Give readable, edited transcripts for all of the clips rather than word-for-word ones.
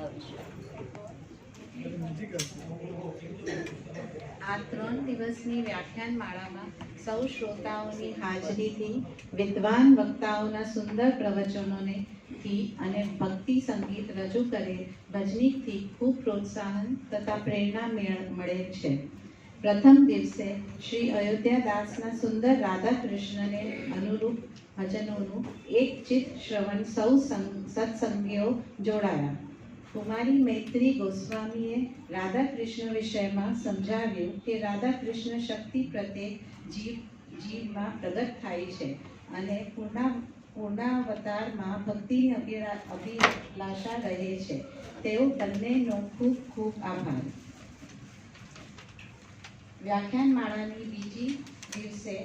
આવીશું। આ 3 દિવસની વ્યાખ્યાન માળામાં સૌ શ્રોતાઓની હાજરીથી વિદ્વાન વક્તાઓના સુંદર પ્રવચનોને અને ભક્તિ સંગીત રજૂ કરે ભજનીથી ખૂબ પ્રોત્સાહન તથા પ્રેરણા મળે છે। પ્રથમ દિવસે શ્રી અયોધ્યાદાસના સુંદર રાધા કૃષ્ણને અનુરૂપ ભજનોનું એક ચિત્ત શ્રવણ સૌ સત્સંગીઓ જોડાયા। કુમારી મૈત્રી ગોસ્વામીએ રાધા કૃષ્ણ વિષયમાં સમજાવ્યું કે રાધા કૃષ્ણ શક્તિ પ્રત્યે જીવમાં પ્રગટ થાય છે અને પૂર્ણાવતારમાં ભક્તિની અભિલાષા રહે છે। તેઓ બંનેનો ખૂબ ખૂબ આભાર। વ્યાખ્યાન માળાની બીજી દિવસે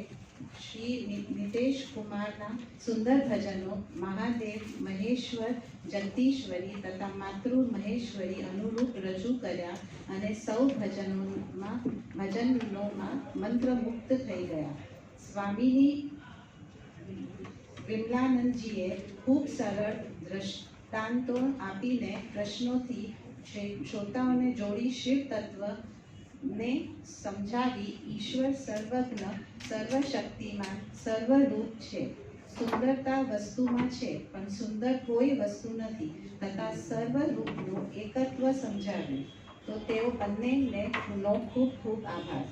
શ્રી નિતેશ કુમારના સુંદર ભજનો મહાદેવ મહેશ્વર જગદીશ્વરી તથા માતૃ મહેશ્વરી અનુરૂપ રજૂ કર્યા અને સૌ ભજનોમાં મંત્રમુગ્ધ થઈ ગયા। સ્વામીની વિમલાનંદજીએ ખૂબ સરળ દ્રષ્ટાંતો આપીને પ્રશ્નોથી શ્રોતાઓને જોડી શિવ તત્વને સમજાવી ઈશ્વર સર્વજ્ઞ સર્વશક્તિમાન સર્વરૂપ છે। સુંદરતા વસ્તુમાં છે પણ સુંદર કોઈ વસ્તુ નથી તથા સર્વરૂપનું એકત્વ સમજાવ્યું। તો તેઓ બંનેને ખૂબ ખૂબ આભાર।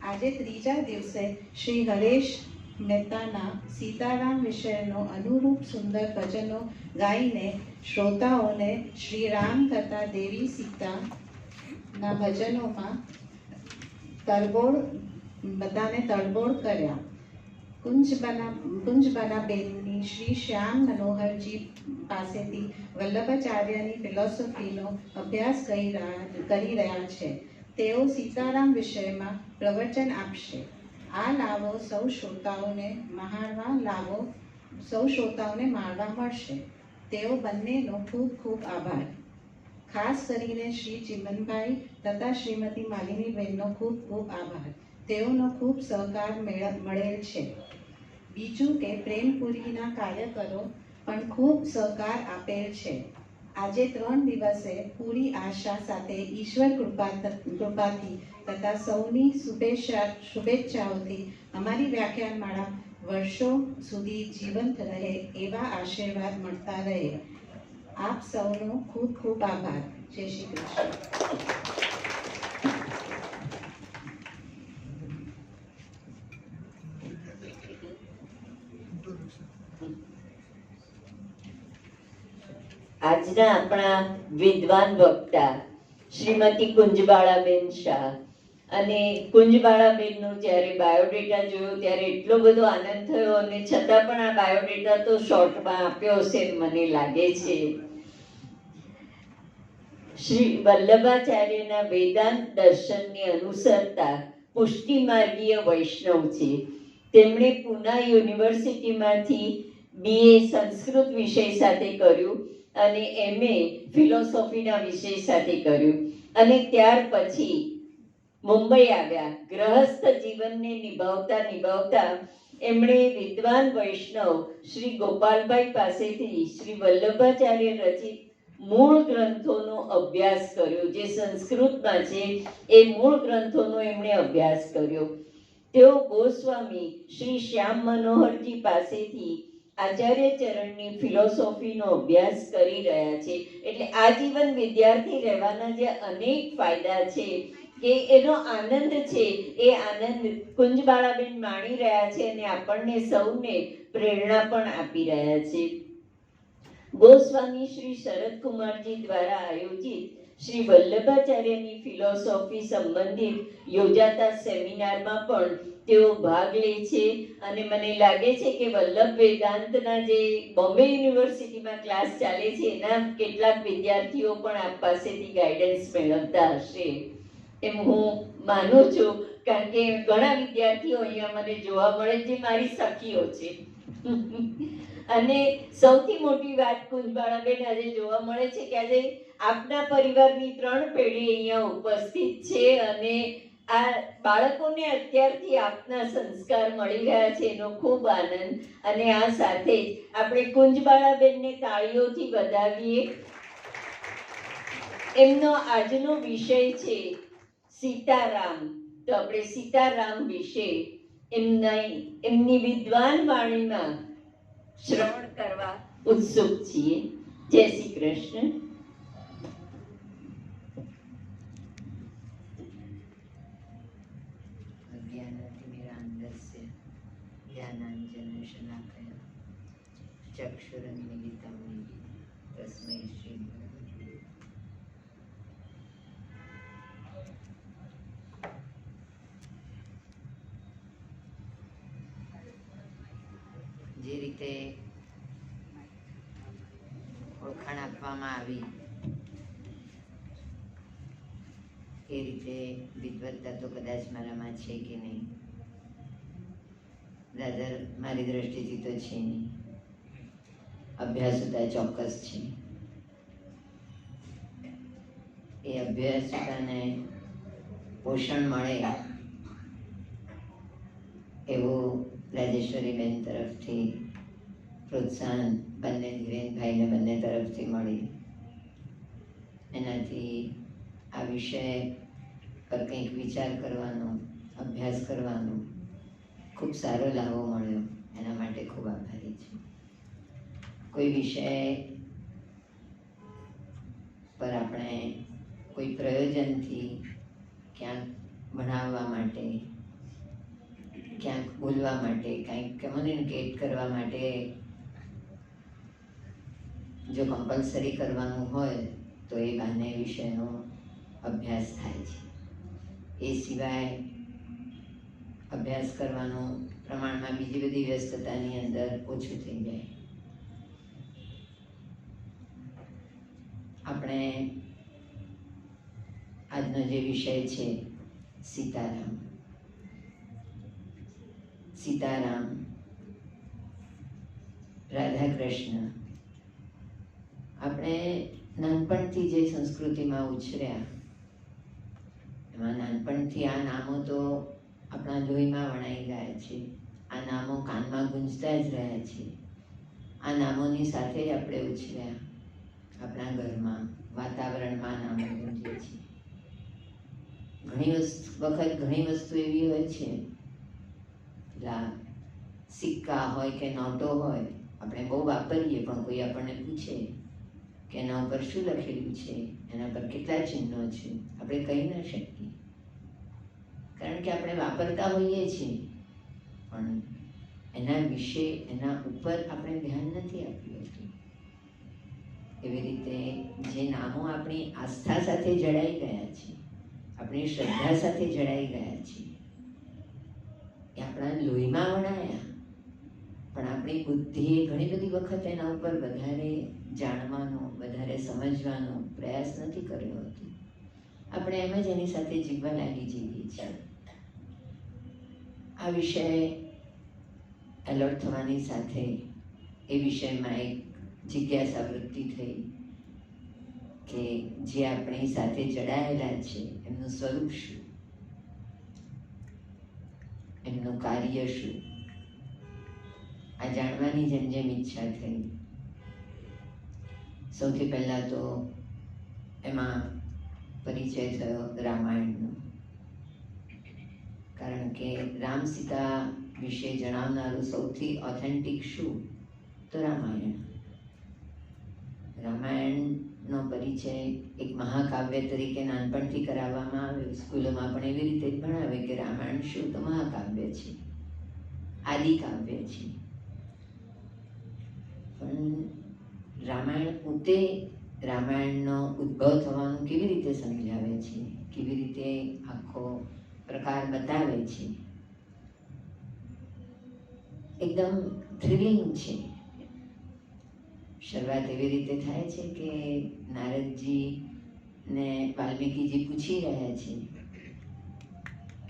આજે ત્રીજા દિવસે શ્રી હરેશ મહેતાના સીતારામ વિષયનો અનુરૂપ સુંદર ભજનો ગાઈને શ્રોતાઓને શ્રી રામ તથા દેવી સીતાના ભજનોમાં બધાને તરબોળ કર્યા। કુંજબનાબેનની શ્રી શ્યામ મનોહરજી પાસેથી વલ્લભાચાર્યની ફિલોસોફીનો અભ્યાસ કરી રહ્યા છે। તેઓ સીતારામ વિષયમાં પ્રવચન આપશે। આ લાવો સૌ શ્રોતાઓને માણવા મળશે। તેઓ બંનેનો ખૂબ ખૂબ આભાર। ખાસ કરીને શ્રી ચિમનભાઈ તથા શ્રીમતી માલિનીબેનનો ખૂબ ખૂબ આભાર। તેઓનો ખૂબ સહકાર મળેલ છે। બીજું કે પ્રેમપુરીના કાર્યકરો પણ ખૂબ સહકાર આપેલ છે। આજે 3 દિવસે પૂરી આશા સાથે ઈશ્વર કૃપાથી તથા સૌની શુભેચ્છાઓથી અમારી વ્યાખ્યાનમાળા વર્ષો સુધી જીવંત રહે એવા આશીર્વાદ મળતા રહે। આપ સૌનો ખૂબ ખૂબ આભાર। જય શ્રી કૃષ્ણ। આજના આપણા વિદ્વાન વક્તા શ્રીમતી કુંજબાળાબેન શાહ અને કુંજબાળાબેનનો જ્યારે બાયોડેટા જોયો ત્યારે એટલો બધો આનંદ થયો અને છતાં પણ આ બાયોડેટા તો શોર્ટમાં આપ્યો હશે મને લાગે છે। શ્રી વલ્લભાચાર્યના વેદાંત દર્શનને અનુસરતા પુષ્ટિમાર્ગીય વૈષ્ણવ છે। તેમણે પૂના યુનિવર્સિટીમાંથી BA સંસ્કૃત વિષય સાથે કર્યું અને MA ફિલોસોફીના વિષય સાથે કર્યું અને ત્યાર પછી મુંબઈ આવ્યા। ગ્રહસ્થ જીવનને નિભાવતા એમણે વિદ્વાન વૈષ્ણવ શ્રી ગોપાલભાઈ પાસેથી શ્રી વલ્લભાચાર્ય રચિત મૂળ ગ્રંથોનો અભ્યાસ કર્યો। જે સંસ્કૃતમાં છે એ મૂળ ગ્રંથોનો એમણે અભ્યાસ કર્યો। તેઓ ગોસ્વામી શ્રી શ્યામ મનોહરજી પાસેથી આચાર્ય ચરણની ફિલોસોફીનો અભ્યાસ કરી રહ્યા છે। એટલે આજીવન વિદ્યાર્થી રહેવાના જે અનેક ફાયદા છે કે એનો આનંદ છે એ આનંદ કુંજબાળાબેન માણી રહ્યા છે અને આપણને સૌને પ્રેરણા પણ આપી રહ્યા છે। ગોસ્વામી શ્રી શરદકુમારજી દ્વારા આયોજિત શ્રી વલ્લભાચાર્યની ફિલોસોફી સંબંધિત યોજાતા સેમિનારમાં પણ તેઓ ભાગ લે છે અને મને લાગે છે કે વલ્લભ વેદાંતના જે બોમ્બે યુનિવર્સિટીમાં ક્લાસ ચાલે છે એના કેટલાક વિદ્યાર્થીઓ પણ આપ પાસેથી ગાઈડન્સ મેળવતા હશે એમ હું માનું છું। કારણ કે ઘણા વિદ્યાર્થીઓ અહીંયા મને જોવા મળે જે મારી સખીઓ છે। અને સૌથી મોટી વાત કુંજબાળાબેન આજે જોવા મળે છે કે આજે આપના પરિવારની 3 પેઢી અહીંયા ઉપસ્થિત છે અને આ બાળકોને અત્યારથી આપના સંસ્કાર મળી રહ્યા છે એનો ખૂબ આનંદ। અને આ સાથે જ આપણે કુંજબાળાબેનને તાળીઓથી વધાવીએ। એમનો આજનો વિષય છે સીતારામ. તો આપણે સીતારામ વિશે એમની વિદ્વાન વાણીમાં શ્રવણ કરવા ઉત્સુક છીએ. જય શ્રી કૃષ્ણ. જ્ઞાનાતિમિરાન્ધસ્ય જ્ઞાનાંજનશલાકયા ચક્ષુરુન્મિલિतं તસ્મૈ શ્રી ગુરવે જે રીતે ઓળખાણ આપવામાં આવી એ રીતે વિદ્વત્તા તો કદાચ મારામાં છે કે નહીં, દાદર મારી દ્રષ્ટિથી તો છે નહીં. અભ્યાસુતા ચોક્કસ છે. એ અભ્યાસુતાને પોષણ મળે એવું રાજેશ્વરીબેન તરફથી પ્રોત્સાહન બંને ધીરેનભાઈને બંને તરફથી મળી. એનાથી આ વિષય પર કંઈક વિચાર કરવાનો, અભ્યાસ કરવાનો ખૂબ સારો લાભો મળ્યો. એના માટે ખૂબ આભારી છું. કોઈ વિષય પર આપણે કોઈ પ્રયોજનથી ક્યાંક ભણાવવા માટે, ક્યાંક બોલવા માટે, કંઈક કમ્યુનિકેટ કરવા માટે જો કમ્પલસરી કરવાનું હોય તો એ બંને વિષયનો અભ્યાસ થાય છે. એ સિવાય અભ્યાસ કરવાનું પ્રમાણમાં બીજી બધી વ્યસ્તતાની અંદર ઓછું થઈ જાય. આપણે આજનો જે વિષય છે સીતારામ. સીતારામ, રાધા કૃષ્ણ. આપણે નાનપણથી જે સંસ્કૃતિમાં ઉછર્યા એમાં નાનપણથી આ નામો તો આપણા લોહીમાં વણાઈ ગયા છે. આ નામો કાનમાં ગુંજતા જ રહ્યા છે. આ નામોની સાથે જ આપણે ઉછર્યા. આપણા ઘરમાં, વાતાવરણમાં નામો ગુંજે છે. ઘણી વખત ઘણી વસ્તુ એવી હોય છે, પેલા સિક્કા હોય કે નોટો હોય, આપણે બહુ વાપરીએ, પણ કોઈ આપણને પૂછે કે એના ઉપર શું લખેલું છે, એના પર કેટલા ચિહ્નો છે, આપણે કહી ન શકીએ. કારણ કે આપણે વાપરતા હોઈએ છીએ પણ એના વિશે, એના ઉપર આપણે ધ્યાન નથી આપ્યું હતું. એવી રીતે જે નામો આપણી આસ્થા સાથે જડાઈ ગયા છે, આપણી શ્રદ્ધા સાથે જડાઈ ગયા છે, એ આપણા લોહીમાં વણાયા, પણ આપણી બુદ્ધિએ ઘણી બધી વખત એના ઉપર વધારે જાણવાનો, વધારે સમજવાનો પ્રયાસ નથી કર્યો હતો. આપણે એમ જ એની સાથે જીવવા લાગી જઈએ છીએ. આ વિષય એલર્ટ થવાની સાથે એ વિષયમાં એક જિજ્ઞાસા વૃત્તિ થઈ કે જે આપણી સાથે જડાયેલા છે એમનું સ્વરૂપ શું, એમનું કાર્ય શું, આ જાણવાની જેમ ઈચ્છા થઈ. સૌથી પહેલા તો એમાં પરિચય થયો રામાયણનો. કારણ કે રામ સીતા વિશે જણાવનારું સૌથી ઓથેન્ટિક શું તો રામાયણ. રામાયણનો પરિચય એક મહાકાવ્ય તરીકે નાનપણથી કરાવવામાં આવ્યો. સ્કૂલોમાં પણ એવી રીતે જ ભણાવે કે રામાયણ શું તો મહાકાવ્ય છે, આદિકાવ્ય છે. પણ રામાયણ પોતે રામાયણનો ઉદ્ભવ થવાનું કેવી રીતે સમજાવે છે, કેવી રીતે આખો પ્રકાર બતાવે છે, એકદમ થ્રિલિંગ છે. શરૂઆત એવી રીતે થાય છે કે નારદજીને વાલ્મીકીજી પૂછી રહ્યા છે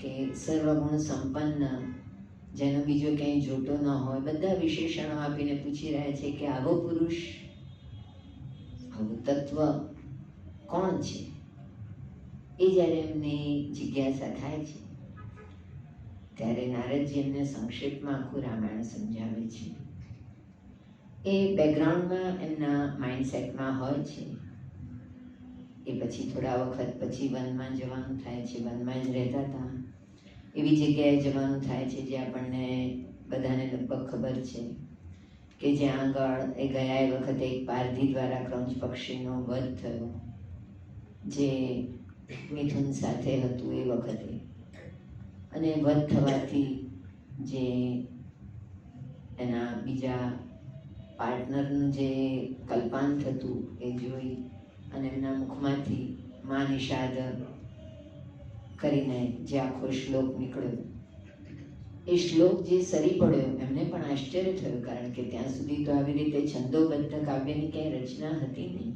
કે સર્વગુણ સંપન્ન, જેનો બીજો ક્યાંય જોટો ન હોય, બધા વિશેષણો આપીને પૂછી રહ્યા છે કે આવો પુરુષ, આવું તત્વ કોણ છે? એ જ્યારે એમની જિજ્ઞાસા થાય છે ત્યારે નારદજી એમને સંક્ષેપમાં આખું રામાયણ સમજાવે છે. એ બેકગ્રાઉન્ડમાં એમના માઇન્ડસેટમાં હોય છે. એ પછી થોડા વખત પછી વનમાં જવાનું થાય છે. વનમાં જ રહેતા હતા. એવી જગ્યાએ જવાનું થાય છે જે આપણને બધાને લગભગ ખબર છે કે જ્યાં આગળ એ ગયા એ વખતે એક પારધી દ્વારા ક્રંચ પક્ષીનો વધ થયો, જે મિથુન સાથે હતું એ વખતે. અને વધ થવાથી જે એના બીજા પાર્ટનરનું જે કલ્પાંત થતું એ જોઈ અને એમના મુખમાંથી મા નિષાદ કરીને જે આખો શ્લોક નીકળ્યો, એ શ્લોક જે સરી પડ્યો એમને પણ આશ્ચર્ય થયું, કારણ કે ત્યાં સુધી તો આવી રીતે છંદોબદ્ધ કાવ્યની ક્યાંય રચના હતી નહીં.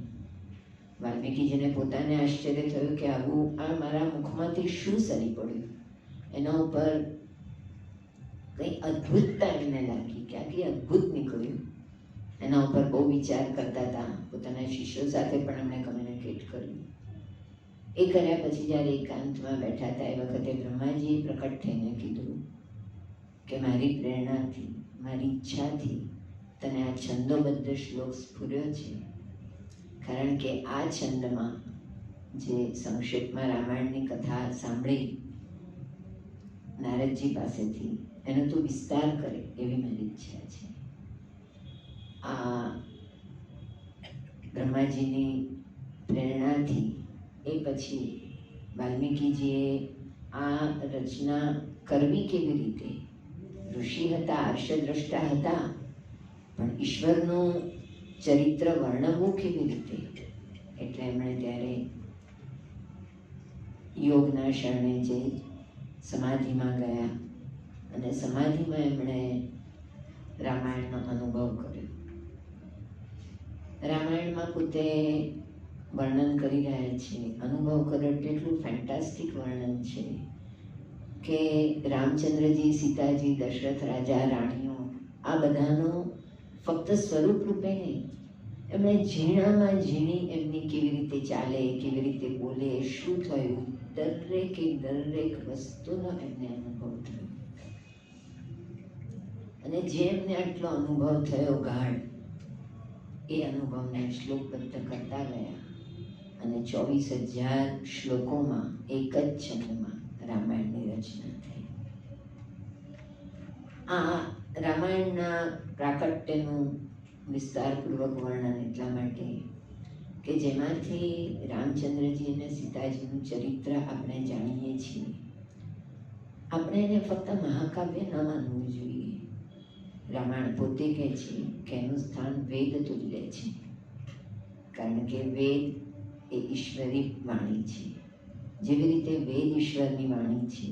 વાલ્મીકીજીને પોતાને આશ્ચર્ય થયું કે આવું આ મારા મુખમાંથી શું સરી પડ્યું. એના ઉપર કંઈ અદ્ભુતતા એમને લાગી કે આ કંઈ અદ્ભુત નીકળ્યું. એના ઉપર બહુ વિચાર કરતા હતા. પોતાના શિષ્યો સાથે પણ એમણે કમ્યુનિકેટ કર્યું. એ કર્યા પછી જ્યારે એકાંતમાં બેઠા હતા એ વખતે બ્રહ્માજીએ પ્રકટ થઈને કીધું કે મારી પ્રેરણાથી, મારી ઈચ્છાથી તને આ છંદોબદ્ધ શ્લોક સ્ફુર્યો છે, કારણ કે આ છંદમાં જે સંક્ષેપમાં રામાયણની કથા સાંભળી નારદજી પાસેથી, એનો તું વિસ્તાર કરે એવી મારી ઈચ્છા છે. આ બ્રહ્માજીની પ્રેરણાથી એ પછી વાલ્મીકીજીએ આ રચના કરવી કેવી રીતે. ઋષિ હતા, આર્ષદ્રષ્ટા હતા, પણ ઈશ્વરનું ચરિત્ર વર્ણવવું કેવી રીતે. એટલે એમણે ત્યારે યોગના શરણે જે સમાધિમાં ગયા અને સમાધિમાં એમણે રામાયણનો અનુભવ કર્યો. રામાયણમાં પોતે વર્ણન કરી રહ્યા છે, અનુભવ કર્યો એટલું ફેન્ટાસ્ટિક વર્ણન છે કે રામચંદ્રજી, સીતાજી, દશરથ રાજા, રાણીઓ આ બધાનો ફક્ત સ્વરૂપ રૂપે નહીં, એમણે ઝીણામાં ઝીણી એમની કેવી રીતે ચાલે, કેવી રીતે બોલે, શું થયું, દરેક વસ્તુનો એમને અનુભવ થયો. અને જે એમને આટલો અનુભવ થયો ગાઢ, એ અનુભવને શ્લોકબદ્ધ કરતા ગયા અને 24,000 શ્લોકોમાં એક જ છંદમાં રામાયણની રચના થઈ. આ રામાયણના પ્રાકટ્યનું વિસ્તારપૂર્વક વર્ણન એટલા માટે કે જેમાંથી રામચંદ્રજી અને સીતાજીનું ચરિત્ર આપણે જાણીએ છીએ. આપણે એને ફક્ત મહાકાવ્ય ન માનવું જોઈએ. રામાયણ પોતે કહે છે કે એનું સ્થાન વેદ તુલ્ય છે, કારણ કે વેદ એ ઈશ્વરી વાણી છે. જેવી રીતે વેદ ઈશ્વરની વાણી છે,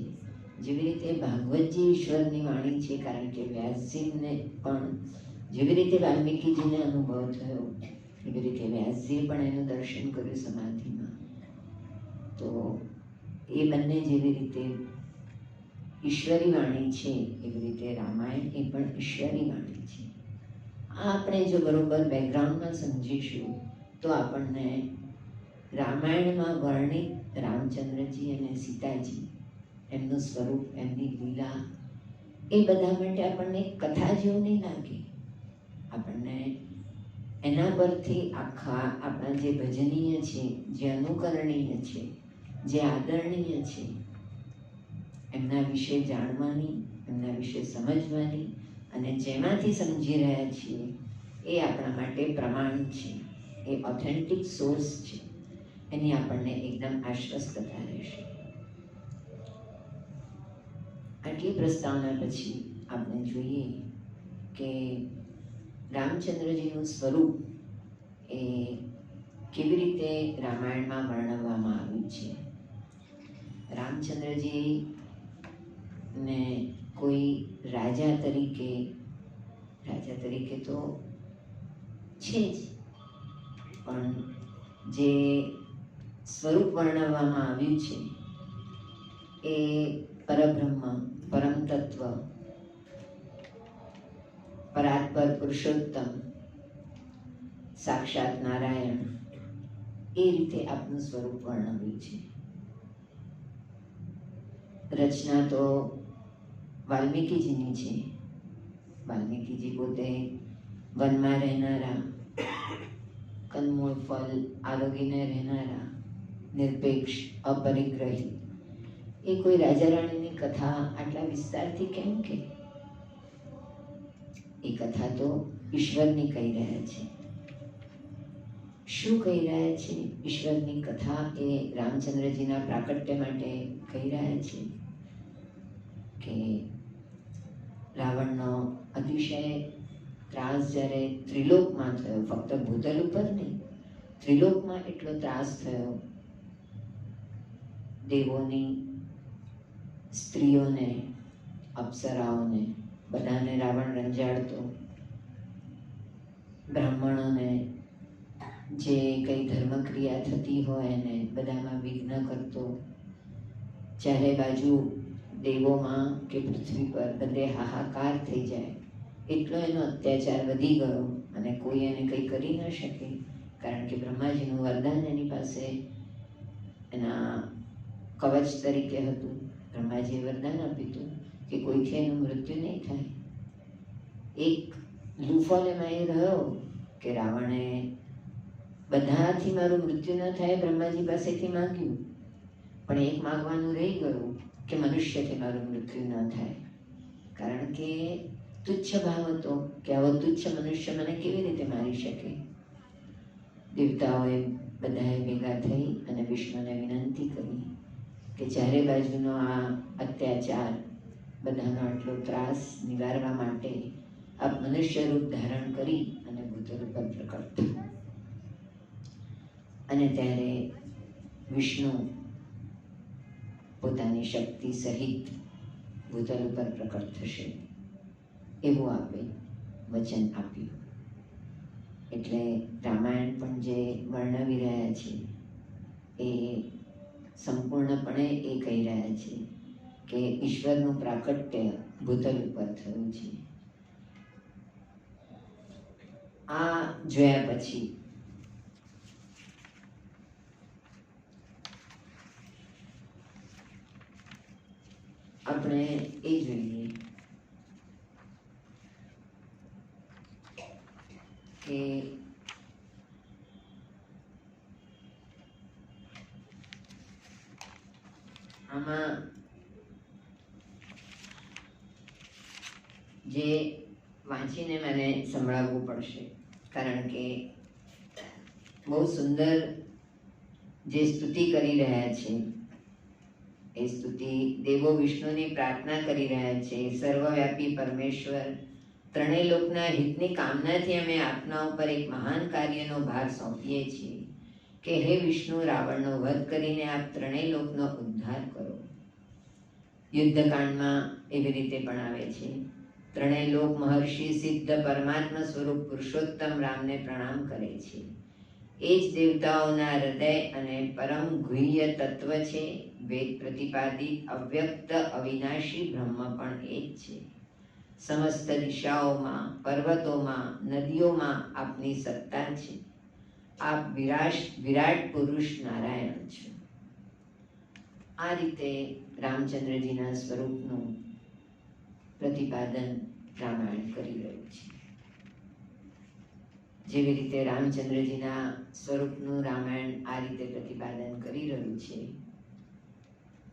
જેવી રીતે ભાગવતજી ઈશ્વરની વાણી છે, કારણ કે વ્યાસજીને પણ જેવી રીતે વાલ્મીકીજીને અનુભવ થયો એવી રીતે વ્યાસજીએ પણ એનું દર્શન કર્યું સમાધિમાં. તો એ બંને જેવી રીતે ઈશ્વરી વાણી છે એવી રીતે રામાયણ એ પણ ઈશ્વરી વાણી છે. આ આપણે જો બરોબર બેકગ્રાઉન્ડમાં સમજીશું તો આપણને રામાયણમાં વર્ણિત રામચંદ્રજી અને સીતાજી, એમનું સ્વરૂપ, એમની લીલા, એ બધા માટે આપણને કથા જેવું નહીં લાગે. આપણને એના પરથી આખા આપણા જે ભજનીય છે, જે અનુકરણીય છે, જે આદરણીય છે, એમના વિશે જાણવાની, એમના વિશે સમજવાની, અને જેમાંથી સમજી રહ્યા છીએ એ આપણા માટે પ્રમાણ છે, એ ઓથેન્ટિક સોર્સ છે, એની આપણને એકદમ આશ્વસ્તતા રહેશે. આટલી પ્રસ્તાવના પછી આપણે જોઈએ કે રામચંદ્રજીનું સ્વરૂપ એ કેવી રીતે રામાયણમાં વર્ણવવામાં આવ્યું છે. રામચંદ્રજી ને કોઈ રાજા તરીકે તો છે જ, પણ જે સ્વરૂપ વર્ણવવામાં આવ્યું છે એ પરબ્રહ્મ, પરમ તત્વ, પરાત્પર પુરુષોત્તમ, સાક્ષાત નારાયણ, એ રીતે આપનું સ્વરૂપ વર્ણવ્યું છે. રચના તો વાલ્મીકીજીની છે. વાલ્મીકીજી પોતે વનમાં રહેનારા, કંદમૂળ ફળ આરોગીને રહેનારા, નિરપેક્ષ, અપરિગ્રહી, એ કોઈ રાજા રાણીની કથા આટલા વિસ્તારથી કેમ કે? એ કથા તો ઈશ્વરની કહી રહ્યા છે. શું કહી રહ્યા છે? ઈશ્વરની કથા એ રામચંદ્રજીના પ્રાકટ્ય માટે કહી રહ્યા છે કે રાવણનો અતિશય ત્રાસ જ્યારે ત્રિલોકમાં થયો, ફક્ત ભૂતલ ઉપર નહીં, ત્રિલોકમાં એટલો ત્રાસ થયો, દેવોની સ્ત્રીઓને, અપ્સરાઓને, બધાને રાવણ રંજાડતો, બ્રાહ્મણોને જે કંઈ ધર્મક્રિયા થતી હોય એને બધામાં વિઘ્ન કરતો, ચારે બાજુ દેવોમાં કે પૃથ્વી પર બધે હાહાકાર થઈ જાય એટલો એનો અત્યાચાર વધી ગયો અને કોઈ એને કંઈ કરી ન શકે, કારણ કે બ્રહ્માજીનું વરદાન એની પાસે એના કવચ તરીકે હતું. બ્રહ્માજીએ વરદાન આપ્યું હતું કે કોઈથી એનું મૃત્યુ નહીં થાય. એક લૂફોલ એમાં એ રહ્યો કે રાવણે બધાથી મારું મૃત્યુ ન થાય બ્રહ્માજી પાસેથી માંગ્યું, પણ એક માંગવાનું રહી ગયું કે મનુષ્યથી મારું મૃત્યુ ન થાય, કારણ કે તુચ્છ ભાવ હતો કે આવો તુચ્છ મનુષ્ય મને કેવી રીતે મારી શકે. દેવતાઓએ બધાએ ભેગા થઈ અને વિષ્ણુને વિનંતી કરી કે ચારે બાજુનો આ અત્યાચાર, બધાનો આટલો ત્રાસ નિવારવા માટે આપ મનુષ્ય રૂપ ધારણ કરી અને ભૂતલ ઉપર પ્રકટ થયા. અને ત્યારે વિષ્ણુ પોતાની શક્તિ સહિત ભૂતલ ઉપર પ્રકટ થશે એવું આપે વચન આપ્યું. એટલે રામાયણ પણ જે વર્ણવી રહ્યા છે એ સંપૂર્ણપણે એ કહી રહ્યા છે કે ઈશ્વરનું પ્રાકટ્ય ભૂતલ ઉપર થયું છે. આ જોયા પછી આપણે એ જોઈએ કે આમાં જે વાંચીને મને સંભળાવવું પડશે, કારણ કે બહુ સુંદર જે સ્તુતિ કરી રહ્યા છે એ સ્તુતિ દેવો વિષ્ણુની પ્રાર્થના કરી રહ્યા છે. સર્વવ્યાપી પરમેશ્વર, ત્રણેય લોકના હિતની કામનાથી અમે આપના ઉપર એક મહાન કાર્યનો ભાર સોંપીએ છીએ કે હે વિષ્ણુ, રાવણનો વધ કરીને આપ ત્રણેય લોકનો ઉદ્ધાર કરો. યુદ્ધકાંડમાં એવી રીતે પણ આવે છે, ત્રણેય લોક મહર્ષિ સિદ્ધ પરમાત્મા સ્વરૂપ પુરુષોત્તમ રામને પ્રણામ કરે છે. એ જ દેવતાઓના હૃદય અને પરમ ગુહ્ય તત્વ છે. વેદ પ્રતિપાદિત અવ્યક્ત અવિનાશી બ્રહ્મ પણ એ જ છે. સમસ્ત દિશાઓમાં, પર્વતોમાં, નદીઓમાં આપની સત્તા છે. આપ વિરાટ પુરુષ નારાયણ છો. આ રીતે રામચંદ્રજીના સ્વરૂપનું પ્રતિપાદન રામાયણ કરી રહ્યું છે. જેવી રીતે રામચંદ્રજીના સ્વરૂપનું રામાયણ આ રીતે પ્રતિપાદન કરી રહ્યું છે,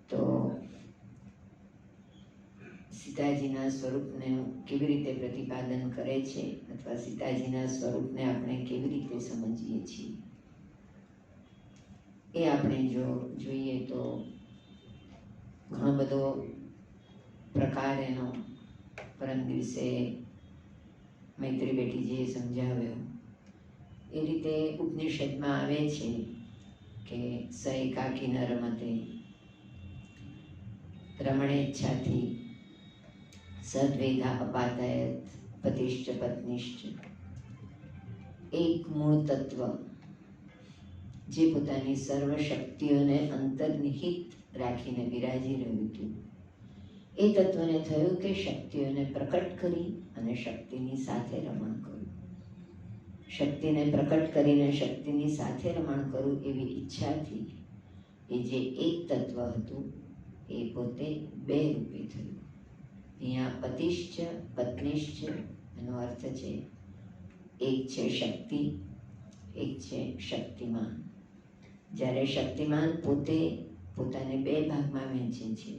તો સીતાજીના સ્વરૂપને કેવી રીતે પ્રતિપાદન કરે છે અથવા સીતાજીના સ્વરૂપને આપણે કેવી રીતે સમજીએ છીએ એ આપણે જો જોઈએ તો ઘણો બધો પ્રકાર એનો પરમ દિવસે મૈત્રી બેટીજીએ સમજાવ્યો એ રીતે ઉપનિષદમાં આવે છે કે સ એકાકી ન રમતે, રમણેચ્છાથી સદ્વેધા અપાતયત પતિશ્ચ પત્નીશ્ચ. એક મૂળ તત્વ જે પોતાની સર્વ શક્તિઓને અંતર્નિહિત રાખીને બિરાજી રહ્યું હતું, એ તત્વને થયું કે શક્તિઓને પ્રકટ કરી અને શક્તિની સાથે રમણ કરું. શક્તિને પ્રકટ કરીને શક્તિની સાથે રમણ કરું એવી ઈચ્છાથી એ જે એક તત્વ હતું એ પોતે બે રૂપે થયું. અહીંયા પતિશ્ચ પત્નીશ્ચ એનો અર્થ છે એક છે શક્તિ, એક છે શક્તિમાન. જ્યારે શક્તિમાન પોતે પોતાને બે ભાગમાં વહેંચે છે,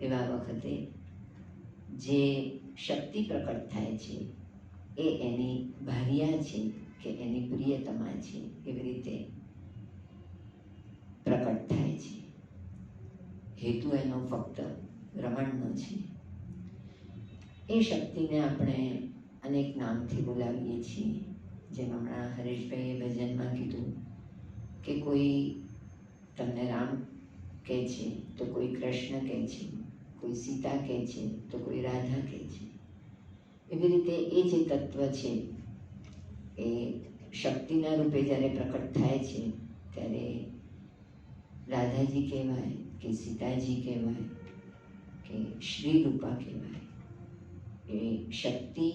એવા વખતે જે શક્તિ પ્રકટ થાય છે એ એની ભાર્યા છે કે એની પ્રિયતમા છે, એવી રીતે પ્રકટ થાય છે. હેતુ એનો ફક્ત રમણનો છે. એ શક્તિને આપણે અનેક નામથી બોલાવીએ છીએ. જેમ હમણાં હરેશભાઈએ ભજનમાં કીધું કે કોઈ તમને રામ કહે છે તો કોઈ કૃષ્ણ કહે છે, કોઈ સીતા કહે છે તો કોઈ રાધા કહે છે. એવી રીતે એ જે તત્વ છે એ શક્તિના રૂપે જ્યારે પ્રકટ થાય છે ત્યારે રાધાજી કહેવાય કે સીતાજી કહેવાય કે શ્રી રૂપા કહેવાય. એ શક્તિ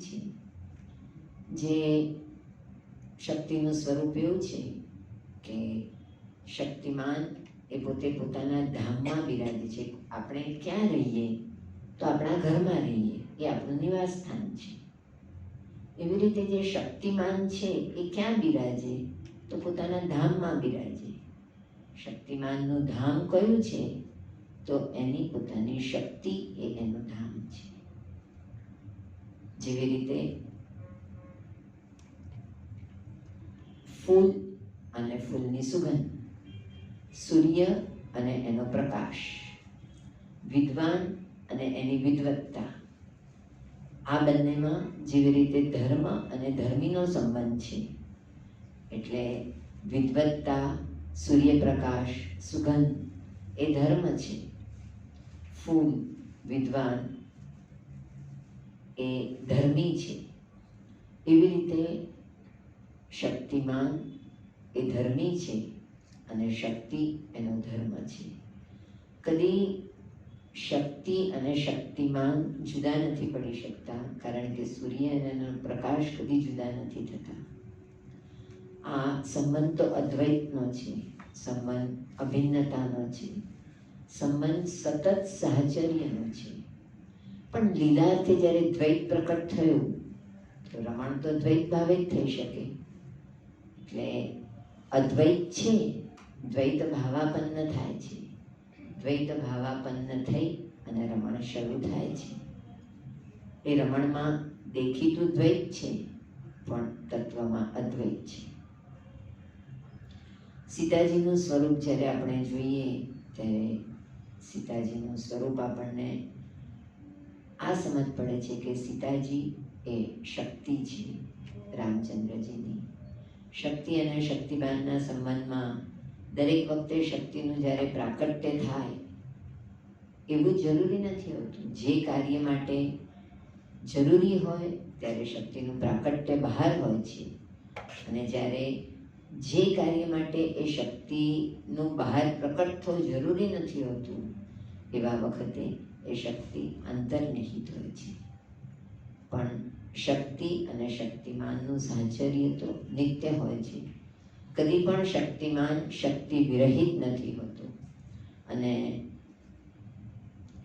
છે. જે શક્તિનું સ્વરૂપ એવું છે કે શક્તિમાન એ પોતે પોતાના ધામમાં બિરાજે છે. આપણે ક્યાં રહીએ તો આપણા ઘરમાં રહીએ, એ આપણું નિવાસ સ્થાન છે. એવી રીતે જે શક્તિમાન છે એ ક્યાં બિરાજે તો પોતાના ધામમાં બિરાજે. શક્તિમાનનું ધામ કયું છે તો એની પોતાની શક્તિ એ એનું ધામ છે. જેવી રીતે ફૂલ અને ફૂલની સુગંધ, સૂર્ય અને એનો પ્રકાશ, વિદ્વાન અને એની વિદ્વત્તા, આ બંનેમાં જેવી રીતે ધર્મ અને ધર્મીનો સંબંધ છે, એટલે વિદ્વત્તા, સૂર્યપ્રકાશ, સુગંધ એ ધર્મ છે. ફૂલ, વિદ્વાન એ ધર્મી છે. એવી રીતે શક્તિમાન એ ધર્મી છે અને શક્તિ એનો ધર્મ છે. કદી શક્તિ અને શક્તિમાન જુદા નથી પડી શકતા, કારણ કે સૂર્ય અને એનો પ્રકાશ કદી જુદા નથી થતા. આ સંબંધ તો અદ્વૈતનો છે, સંબંધ અભિન્નતાનો છે, સંબંધ સતત સાહચર્યનો છે. પણ લીલાર્થે જ્યારે દ્વૈત પ્રકટ થયું તો રમણ તો દ્વૈત ભાવે જ થઈ શકે. એટલે અદ્વૈત છે, દ્વૈત ભાવાપન્ન થાય છે. દ્વૈત ભાવાપન્ન થઈ અને રમણ શરૂ થાય છે. એ રમણમાં દેખીતું દ્વૈત છે પણ તત્વમાં અદ્વૈત છે. સીતાજીનું સ્વરૂપ જ્યારે આપણે જોઈએ ત્યારે સીતાજીનું સ્વરૂપ આપણને આ સમજ પડે છે કે સીતાજી એ શક્તિ છે રામચંદ્રજીની. શક્તિ અને શક્તિમાનના સંબંધમાં દરેક વખતે શક્તિનું જ્યારે પ્રાકટ્ય થાય એવું જરૂરી નથી હોતું. જે કાર્ય માટે જરૂરી હોય ત્યારે શક્તિનું પ્રાકટ્ય બહાર હોય છે, અને જ્યારે જે કાર્ય માટે એ શક્તિનું બહાર પ્રકટ થવું જરૂરી નથી હોતું એવા વખતે એ શક્તિ અંતર્નિહિત હોય છે. પણ શક્તિ અને શક્તિમાનનું સાહચર્ય તો નિત્ય હોય છે. કદી પણ શક્તિમાન શક્તિ વિરહિત નથી હોતું અને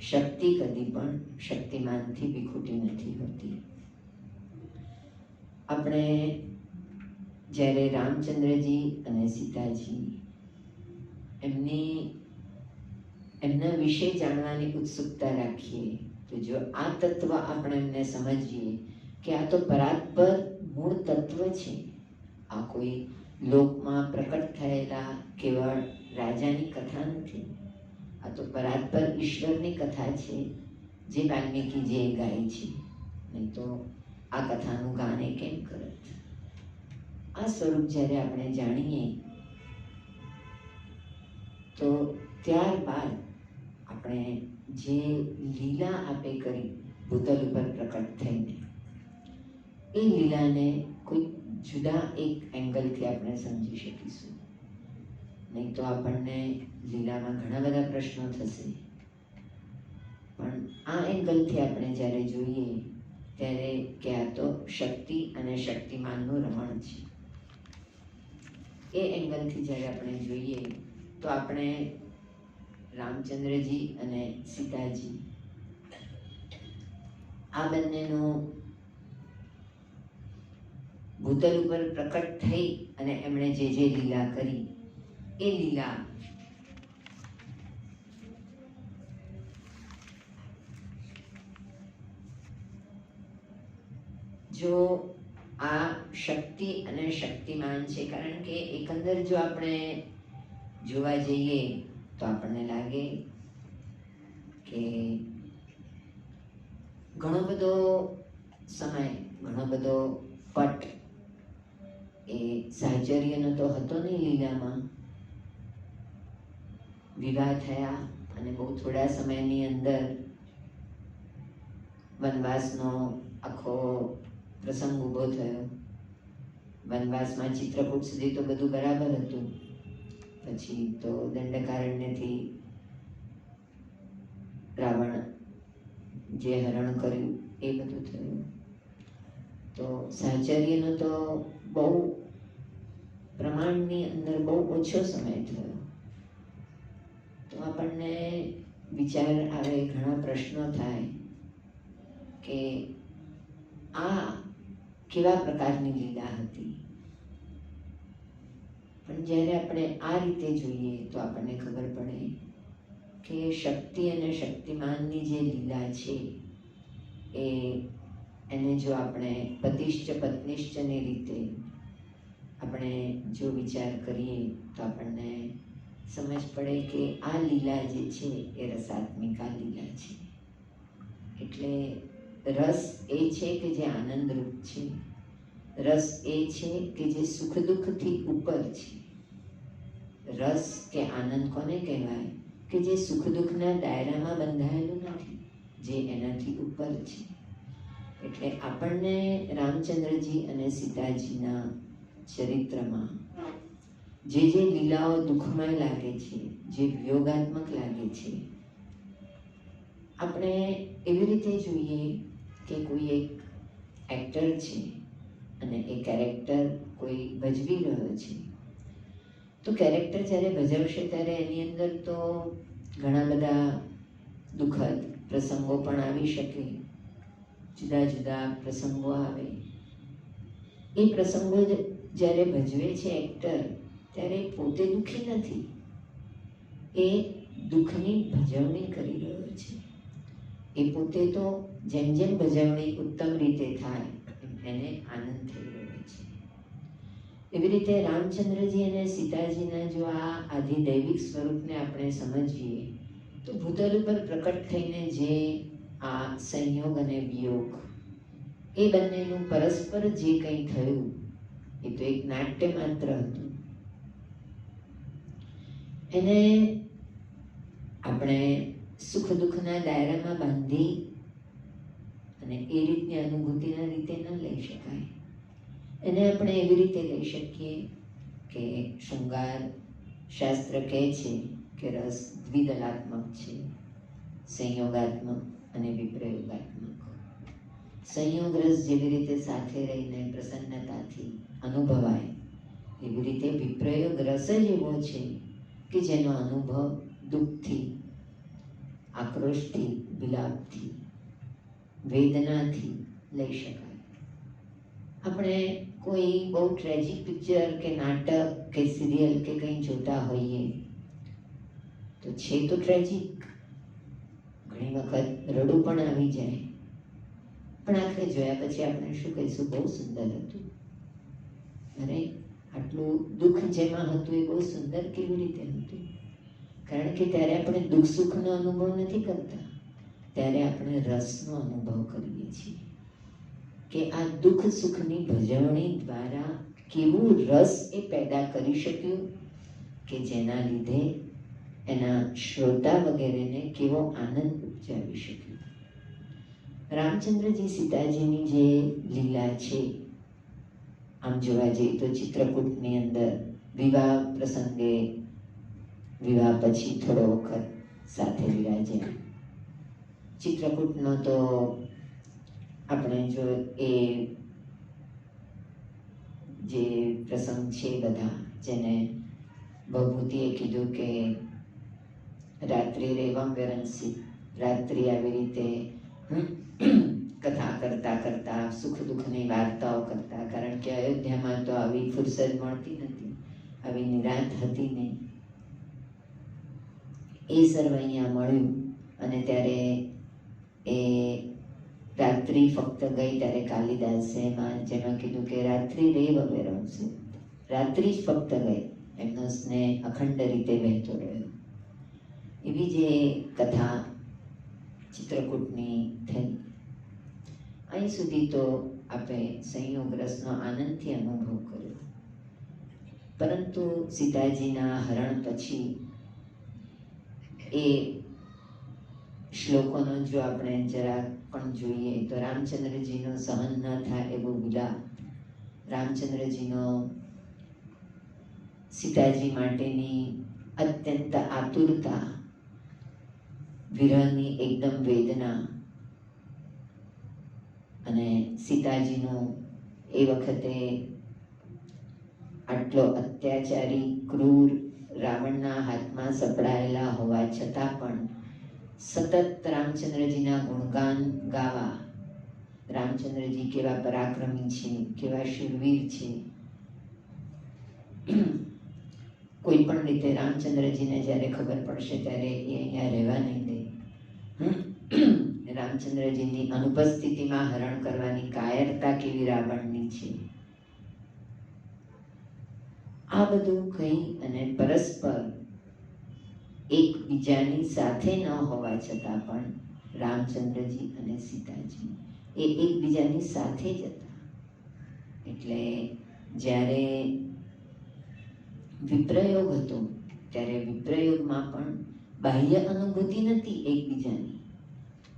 શક્તિ કદી પણ શક્તિમાનથી વિખૂટી નથી હોતી. આપણે જ્યારે રામચંદ્રજી અને સીતાજી એમના વિશે જાણવાની ઉત્સુકતા રાખીએ તો જો આ તત્વ આપણે એમને સમજીએ કે આ તો પરાત્પર મૂળ તત્વ છે, આ કોઈ લોકમાં પ્રકટ થયેલા કેવળ રાજાની કથા નથી, આ તો પરાત્પર ઈશ્વરની કથા છે જે વાલ્મીકીજીએ ગાઈ છે. નહીં તો આ કથાનું ગાન એ કેમ કરત? આ સ્વરૂપ જ્યારે આપણે જાણીએ તો ત્યારબાદ આપણે જે લીલા આપે કરી ભૂતલ ઉપર પ્રકટ થઈને એ લીલાને કોઈ જુદા એક એંગલથી આપણે સમજી શકીશું. નહીં તો આપણને લીલામાં ઘણા બધા પ્રશ્નો થશે. પણ આ એંગલથી આપણે જ્યારે જોઈએ ત્યારે કે આ તો શક્તિ અને શક્તિમાનનું રમણ છે, એ એંગલથી જ્યારે આપણે જોઈએ તો આપણે રામચંદ્રજી અને સીતાજી આ બંનેનું ભૂતલ ઉપર પ્રકટ થઈ અને એમણે જે લીલા કરી એ લીલા જો આ શક્તિ અને શક્તિમાન છે. કારણ કે એકંદર જો આપણે જોવા જઈએ તો આપણને લાગે કે ઘણો બધો સમય, ઘણો બધો પટ એ સાહચર્યનો તો હતો નહીં. લીલામાં વિવાહ થયા અને બહુ થોડા સમયની અંદર વનવાસનો આખો પ્રસંગ ઊભો થયો. વનવાસમાં ચિત્રકૂટ સુધી તો બધું બરાબર હતું, પછી તો દંડકારણ્યથી રાવણ જે હરણ કર્યું એ બધું થયું. તો સાહચર્યનો તો બહુ પ્રમાણની અંદર બહુ ઓછો સમય થયો. તો આપણને વિચાર આવે, ઘણા પ્રશ્નો થાય કે આ કેવા પ્રકારની લીલા હતી. પણ જ્યારે આપણે આ રીતે જોઈએ તો આપણને ખબર પડે કે શક્તિ અને શક્તિમાનની જે લીલા છે એને જો આપણે પતિશ્ચ પત્નિશ્ચની રીતે આપણે જો વિચાર કરીએ તો આપણને સમજ પડે કે આ લીલા જે છે એ રસાત્મિકા લીલા છે. એટલે રસ એ છે કે જે આનંદરૂપ છે. રસ એ છે કે જે સુખ દુઃખથી ઉપર છે. રસ કે આનંદ કોને કહેવાય? કે જે સુખ દુઃખના દાયરામાં બંધાયેલું નથી, જે એનાથી ઉપર છે. એટલે આપણને રામચંદ્રજી અને સીતાજીના ચરિત્રમાં જે લીલાઓ દુઃખમય લાગે છે, જે વિયોગાત્મક લાગે છે, આપણે એવી રીતે જોઈએ કે કોઈ એક એક્ટર છે અને એ કેરેક્ટર કોઈ ભજવી રહ્યો છે. તો કેરેક્ટર જ્યારે ભજવશે ત્યારે એની અંદર તો ઘણા બધા દુઃખદ પ્રસંગો પણ આવી શકે. જુદા જુદા પ્રસંગો આવે. એ પ્રસંગો જ્યારે ભજવે છે એક્ટર, ત્યારે પોતે દુઃખી નથી, એ દુઃખની ભજવણી કરી રહ્યો છે. એ પોતે તો જેમ જેમ ભજવણી ઉત્તમ રીતે થાય એને આનંદ થઈ રહ્યો છે. એવી રીતે રામચંદ્રજી અને સીતાજીના જો આ આધિદૈવિક સ્વરૂપને આપણે સમજીએ તો ભૂતલ ઉપર પ્રકટ થઈને જે આ સંયોગ અને વિયોગ એ બંનેનું પરસ્પર જે કંઈ થયું એ તો એક નાટ્ય માત્ર હતું. એને આપણે સુખ દુઃખના દાયરામાં બાંધી અને એ રીતની અનુભૂતિના રીતે ન લઈ શકાય. એને આપણે એવી રીતે લઈ શકીએ કે શૃંગાર શાસ્ત્ર કહે છે કે રસ દ્વિદલાત્મક છે, સંયોગાત્મક અને વિપ્રયોગાત્મક. સંયોગ રસ જેવી રીતે સાથે રહીને પ્રસન્નતાથી અનુભવાય, એવી રીતે વિપ્રયોગ રસ જ એવો છે કે જેનો અનુભવ દુઃખથી, આક્રોશથી, વિલાપથી, વેદનાથી લઈ શકાય. આપણે કોઈ બહુ ટ્રેજિક પિક્ચર કે નાટક કે સિરિયલ કે કંઈ જોતા હોઈએ તો છે તો ટ્રેજિક, ઘણી વખત રડું પણ આવી જાય, પણ આખરે જોયા પછી આપણે શું કહીશું? બહુ સુંદર હતું. અરે આટલું દુઃખ જેમાં હતું એ બહુ સુંદર કેવી રીતે હતું? કારણ કે ત્યારે આપણે દુઃખ સુખનો અનુભવ નથી કરતા, ત્યારે આપણે રસનો અનુભવ કરીએ છીએ કે આ દુઃખ સુખની ભજવણી દ્વારા કેવું રસ એ પેદા કરી શક્યું કે જેના લીધે એના શ્રોતા વગેરેને કેવો આનંદ ઉપજાવી શક્યો. રામચંદ્રજી સીતાજીની જે લીલા છે, આમ જોવા જઈએ તો ચિત્રકૂટની અંદર વિવાહ પ્રસંગે, વિવાહ પછી થોડો વખત સાથે વિરાજ્યા. ચિત્રકૂટનો તો આપણે જો એ જે પ્રસંગ છે બધા, જેને ભભૂતિએ કીધું કે રાત્રિ રેવમ વિરંસી, રાત્રિ આવી રીતે કથા કરતા કરતા, સુખ દુઃખની વાર્તાઓ કરતા, કારણ કે અયોધ્યામાં તો આવી ફુરસદ મળતી નથી, આવી નિરાંત હતી નહીં. એ સર્વ અહીંયા મળ્યું અને ત્યારે એ રાત્રિ ફક્ત ગઈ ત્યારે કાલિદાસે જેમાં કીધું કે રાત્રિ રેવ વેરમશે, રાત્રિ જ ફક્ત ગઈ, એમનો સ્નેહ અખંડ રીતે વહેતો રહ્યો. એવી જે કથા ચિત્રકૂટની થઈ. અહીં સુધી તો આપણે સંયોગ રસનો આનંદથી અનુભવ કર્યો, પરંતુ સીતાજીના હરણ પછી એ શ્લોકોનો જો આપણે જરા પણ જોઈએ તો રામચંદ્રજીનો સહન ન થાય એવો વિલાપ, રામચંદ્રજીનો સીતાજી માટેની અત્યંત આતુરતા, વિરહની એકદમ વેદના, અને સીતાજીનો એ વખતે આટલો અત્યાચારી ક્રૂર રાવણના હાથમાં સપડાયેલા હોવા છતાં પણ સતત રામચંદ્રજીના ગુણગાન ગાવા, રામચંદ્રજી કેવા પરાક્રમી છે, કેવા શૂરવીર છે. કોઈ પણ રીતે રામચંદ્રજીને જ્યારે ખબર પડશે ત્યારે એ અહીંયા રહેવા નહીં દે. રામચંદ્રજીની અનુપસ્થિતિમાં હરણ કરવાની કાયરતા કેવી રાવણની છે. આ બધું કહી અને પરસ્પર એકબીજાની સાથે ન હોવા છતાં પણ રામચંદ્રજી અને સીતાજી એ એકબીજાની સાથે જ હતા. એટલે જ્યારે વિપ્રયોગ હતો ત્યારે વિપ્રયોગમાં પણ બાહ્ય અનુભૂતિ નથી એકબીજાની,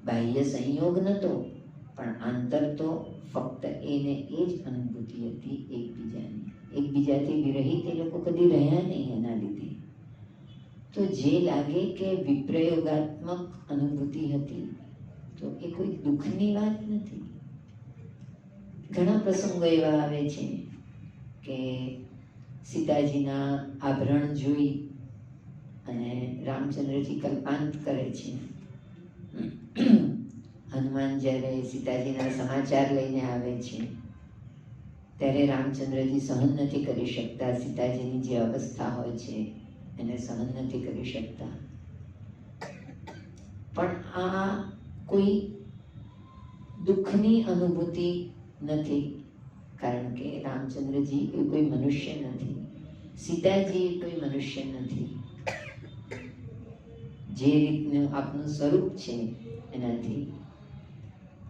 બાહ્ય સંયોગ નહોતો, પણ આંતર તો ફક્ત એને એ જ અનુભૂતિ હતી એકબીજાની. એકબીજાથી વિરહિત એ લોકો કદી રહ્યા નહીં. એના લીધે તો જે લાગે કે વિપ્રયોગાત્મક અનુભૂતિ હતી તો એ કોઈ દુઃખની વાત નથી. ઘણા પ્રસંગો એવા આવે છે કે સીતાજીના આભરણ જોઈ અને રામચંદ્રજી કલ્પાંત કરે છે. હનુમાન જ્યારે સીતાજીના સમાચાર લઈને આવે છે ત્યારે રામચંદ્રજી સહન નથી કરી શકતા, સીતાજીની જે અવસ્થા હોય છે એને સહન નથી કરી શકતા. પણ આ કોઈ દુઃખની અનુભૂતિ નથી, કારણ કે રામચંદ્રજી એ કોઈ મનુષ્ય નથી, સીતાજી એ કોઈ મનુષ્ય નથી. જે રીતનું આપનું સ્વરૂપ છે એનાથી,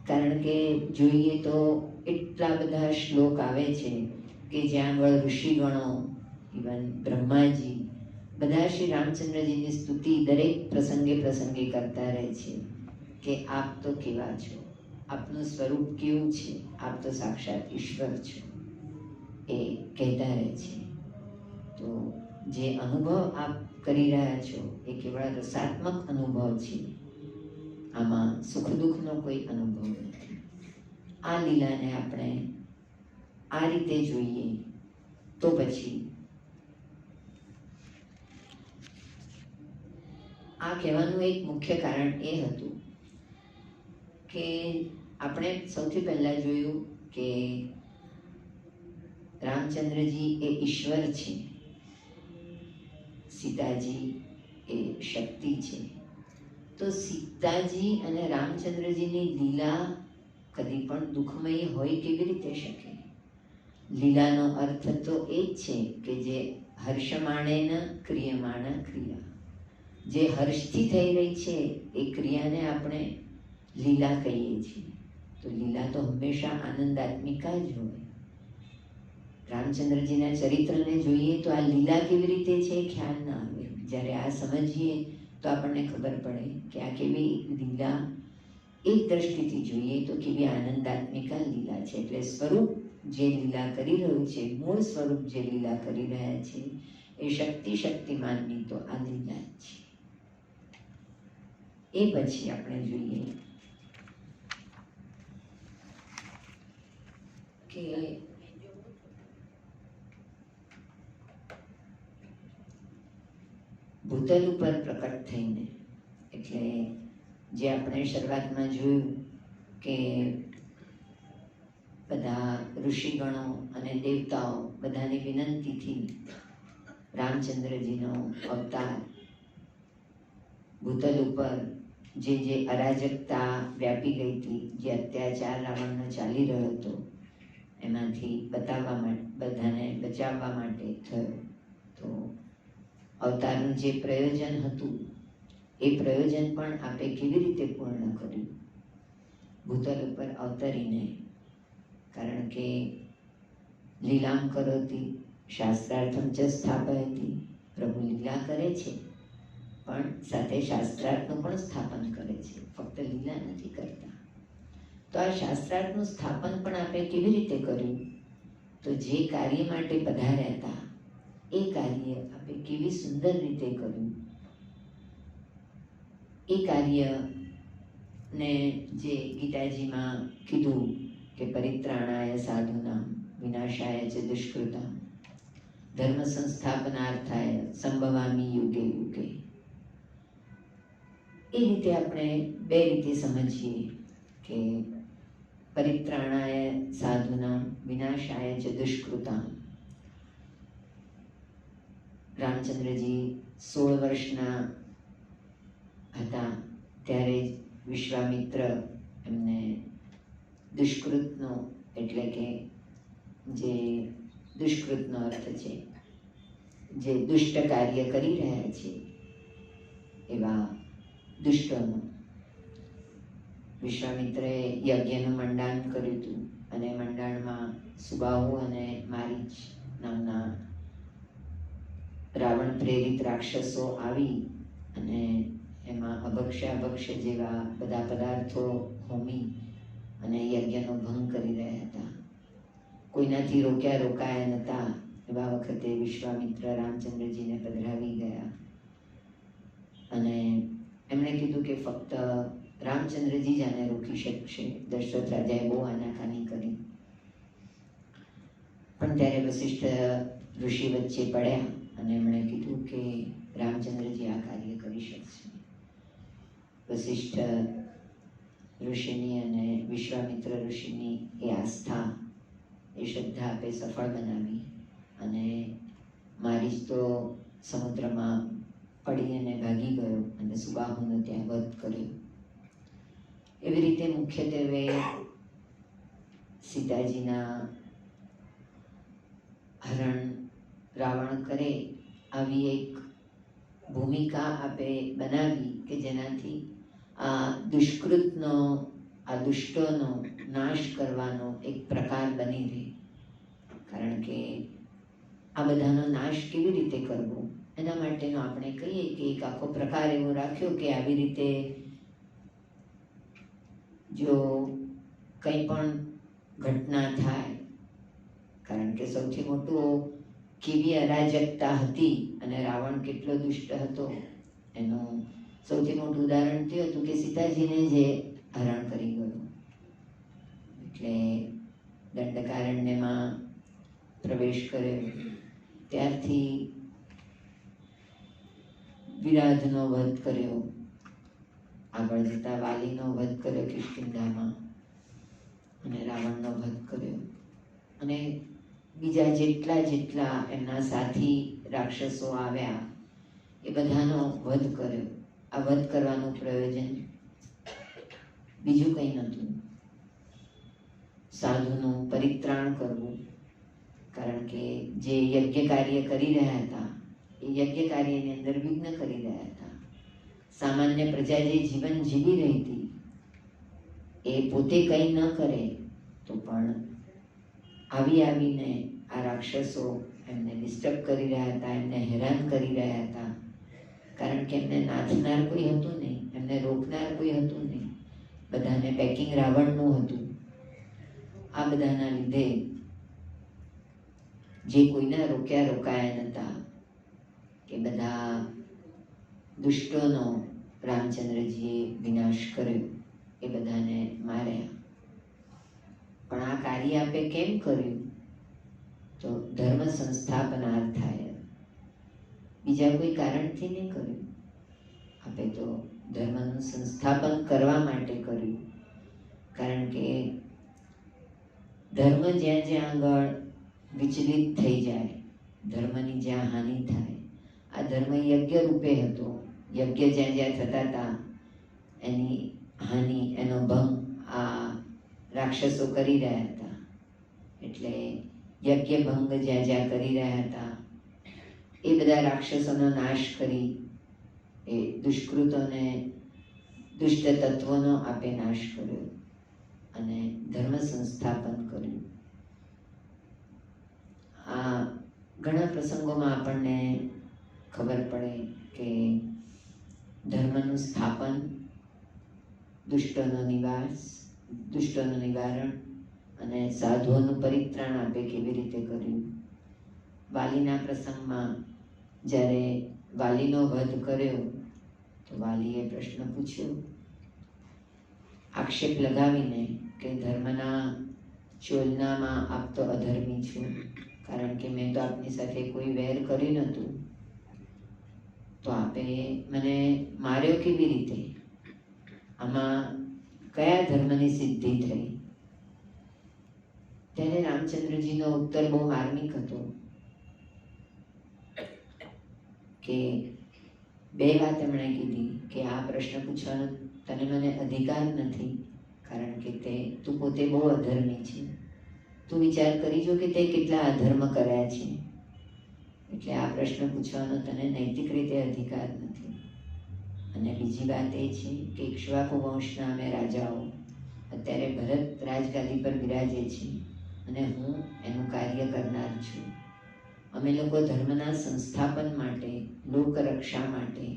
કારણ કે જોઈએ તો એટલા બધા શ્લોક આવે છે કે જ્યાં આગળ ઋષિગણો, ઇવન બ્રહ્માજી, બધા શ્રી રામચંદ્રજીની સ્તુતિ દરેક પ્રસંગે પ્રસંગે કરતા રહે છે કે આપ તો કેવા છો, આપનું સ્વરૂપ કેવું છે, આપ તો સાક્ષાત ઈશ્વર છો, એ કહેતા રહે છે. તો જે અનુભવ આપ કરી રહ્યા છો એ કેવળ રસાત્મક અનુભવ છે, આમાં સુખ દુઃખનો કોઈ અનુભવ નથી. આ લીલાને આપણે આ રીતે જોઈએ તો પછી આ કહેવાનું એક મુખ્ય કારણ એ હતું કે આપણે સૌથી પહેલા જોયું કે રામચંદ્રજી એ ઈશ્વર છે, સીતાજી એ શક્તિ છે. તો સીતાજી અને રામચંદ્રજીની લીલા કદી પણ દુઃખમય હોય કેવી રીતે શકે? લીલાનો અર્થ તો એ જ છે કે જે હર્ષમાણેન ક્રિયમાણ ક્રિયા, જે હર્ષથી થઈ રહી છે એ ક્રિયાને આપણે લીલા કહીએ છીએ. તો લીલા તો હંમેશા આનંદાત્મિકા જ હોય. રામચંદ્રજીના ચરિત્રને જોઈએ તો આ લીલા કેવી રીતે છે ખ્યાલ ના આવે. જ્યારે આ સમજીએ તો આપણને ખબર પડે કે આ કેવી લીલા, એક દ્રષ્ટિથી જોઈએ તો કેવી આનંદાત્મિકા લીલા છે. એટલે સ્વરૂપ જે લીલા કરી રહ્યું છે, મૂળ સ્વરૂપ જે લીલા કરી રહ્યા છે એ શક્તિમાનની તો આ લીલા જ છે. એ પછી આપણે જોઈએ કે ભૂતલ ઉપર પ્રકટ થઈને, એટલે જે આપણે શરૂઆતમાં જોયું કે બધા ઋષિગણો અને દેવતાઓ બધાની વિનંતીથી રામચંદ્રજીનો અવતાર ભૂતલ ઉપર જે અરાજકતા વ્યાપી ગઈ હતી, જે અત્યાચાર રાવણનો ચાલી રહ્યો હતો, એમાંથી બતાવવા માટે, બધાને બચાવવા માટે થયો. તો અવતારનું જે પ્રયોજન હતું એ પ્રયોજન પણ આપે કેવી રીતે પૂર્ણ કર્યું ભૂતલ ઉપર અવતરીને? કારણ કે લીલામ કરોતી શાસ્ત્રાર્થમ ચ સ્થાપયતિ, પ્રભુ લીલા કરે છે પણ સાથે શાસ્ત્રાર્થનું પણ સ્થાપન કરે છે, ફક્ત લીલા નથી કરતા. તો આ શાસ્ત્રાર્થનું સ્થાપન પણ આપણે કેવી રીતે કર્યું? તો જે કાર્ય માટે પધાર્યા હતા એ કાર્ય આપણે કેવી સુંદર રીતે કર્યું. એ કાર્યને જે ગીતાજીમાં કીધું કે પરિત્રાણાય સાધુનામ વિનાશાય ચ દુષ્કૃતામ ધર્મ સંસ્થાપનાર્થાય સંભવામી યુગે યુગે, એ રીતે આપણે બે રીતે સમજીએ કે પરિત્રાણાય સાધુનામ વિનાશાય ચ દુષ્કૃતામ. રામચંદ્રજી 16 વર્ષના હતા ત્યારે વિશ્વામિત્ર એમને દુષ્કૃતનો, એટલે કે જે દુષ્કૃતનો અર્થ છે જે દુષ્ટ કાર્ય કરી રહ્યા છે એવા દુષ્ટોનો, વિશ્વામિત્રએ યજ્ઞનું મંડાણ કર્યું હતું અને મંડાણમાં સુબાહુ અને મારીચ નામના રાવણ પ્રેરિત રાક્ષસો આવી અને એમાં અભક્ષ્ય જેવા બધા પદાર્થો હોમી અને યજ્ઞનો ભંગ કરી રહ્યા હતા. કોઈનાથી રોકાયા નહોતા. એવા વખતે વિશ્વામિત્ર રામચંદ્રજીને પધરાવી ગયા અને એમણે કીધું કે ફક્ત રામચંદ્રજી જ આને રોકી શકશે. દશરથ રાજાએ બહુ આનાકાની કરી, પણ ત્યારે વશિષ્ઠ ઋષિ વચ્ચે પડ્યા અને એમણે કીધું કે રામચંદ્રજી આ કાર્ય કરી શકશે. વશિષ્ઠ ઋષિની અને વિશ્વામિત્ર ઋષિની એ આસ્થા, એ શ્રદ્ધા આપે સફળ બનાવી અને મારીચ તો સમુદ્રમાં પડી અને ભાગી ગયો અને સુબાહુનો ત્યાં વધ કર્યો. એવી રીતે મુખ્યત્વે સીતાજીના હરણ રાવણ કરે આવી એક ભૂમિકા આપે બનાવી કે જેનાથી આ દુષ્કૃતનો, આ દુષ્ટોનો નાશ કરવાનો એક પ્રકાર બની રહે. કારણ કે આ બધાનો નાશ કેવી રીતે કરવો એના માટેનો આપણે કહીએ કે એક આખો પ્રકાર એવો રાખ્યો કે આવી રીતે જો કંઈ પણ ઘટના થાય, કારણ કે સૌથી મોટું કેવી અરાજકતા હતી અને રાવણ કેટલો દુષ્ટ હતો એનું સૌથી મોટું ઉદાહરણ તે હતું કે સીતાજીને જે હરણ કરી ગયો. એટલે દંડકારણ્યમાં પ્રવેશ કર્યો ત્યારથી વિરાધનો વધ કર્યો, આગળ જતા વાલીનો વધ કર્યો કિષ્કિંધામાં અને રાવણનો વધ કર્યો અને બીજા જેટલા એમના સાથી રાક્ષસો આવ્યા એ બધાનો વધ કર્યો. આ વધ કરવાનું પ્રયોજન બીજું કંઈ નહોતું, સાધુનું પરિત્રાણ કરવું. કારણ કે જે યજ્ઞ કાર્ય કરી રહ્યા હતા એ યજ્ઞ કાર્યની અંદર વિઘ્ન કરી રહ્યા હતા. સામાન્ય પ્રજા જે જીવન જીવી રહી હતી એ પોતે કંઈ ન કરે તો પણ આવીને આ રાક્ષસો એમને ડિસ્ટર્બ કરી રહ્યા હતા, એમને હેરાન કરી રહ્યા હતા. કારણ કે એમને નાથનાર કોઈ હતું નહીં, એમને રોકનાર કોઈ હતું નહીં, બધાને પેકિંગ રાવણનું હતું. આ બધાના લીધે જે કોઈના રોકાયા નહોતા કે બધા દુષ્ટોનો રામચંદ્રજીએ વિનાશ કર્યો, એ બધાને માર્યા. પણ આ કાર્ય આપે કેમ કર્યું? તો ધર્મ સંસ્થાપનાર્થાય, બીજા કોઈ કારણથી નહીં કર્યું. આપે તો ધર્મનું સંસ્થાપન કરવા માટે કર્યું. કારણ કે ધર્મ જ્યાં જ્યાં આગળ વિચલિત થઈ જાય, ધર્મની જ્યાં હાનિ થાય, આ ધર્મ યજ્ઞ રૂપે હતો, યજ્ઞ જ્યાં જ્યાં થતા હતા એની હાનિ, એનો ભંગ આ રાક્ષસો કરી રહ્યા હતા. એટલે યજ્ઞ ભંગ જ્યાં જ્યાં કરી રહ્યા હતા એ બધા રાક્ષસોનો નાશ કરી, એ દુષ્કૃતોને, દુષ્ટ તત્વોનો આપે નાશ કર્યો અને ધર્મ સંસ્થાપન કર્યું. આ ઘણા પ્રસંગોમાં આપણને ખબર પડે કે ધર્મનું સ્થાપન, દુષ્ટોનો નિવાસ, દુષ્ટોનું નિવારણ અને સાધુઓનું પરિત્રાણ આપે કેવી રીતે કર્યું. વાલીના પ્રસંગમાં જ્યારે વાલીનો વધ કર્યો તો વાલીએ પ્રશ્ન પૂછ્યો, આક્ષેપ લગાવીને કે ધર્મના ચોલનામાં આપ તો અધર્મી છો, કારણ કે મેં તો આપની સાથે કોઈ વેર કર્યું નહોતું, તો આપે મને માર્યો કેવી રીતે? આમાં કયા ધર્મની સિદ્ધિ થઈ? ત્યારે રામચંદ્રજીનો ઉત્તર બહુ માર્મિક હતો કે બે વાત એમણે કીધી કે આ પ્રશ્ન પૂછવાનો તને મને અધિકાર નથી, કારણ કે તું પોતે બહુ અધર્મી છે. તું વિચાર કરી જો કે તે કેટલા અધર્મ કર્યા છે, એટલે આ પ્રશ્ન પૂછવાનો તને નૈતિક રીતે અધિકાર નથી. અને બીજી વાત એ છે કે ઇક્ષ્વાકુ વંશના અમે રાજાઓ, અત્યારે ભરત રાજગાદી પર બિરાજે છે અને હું એનું કાર્ય કરનાર છું. અમે લોકો ધર્મના સંસ્થાપન માટે, લોકરક્ષા માટે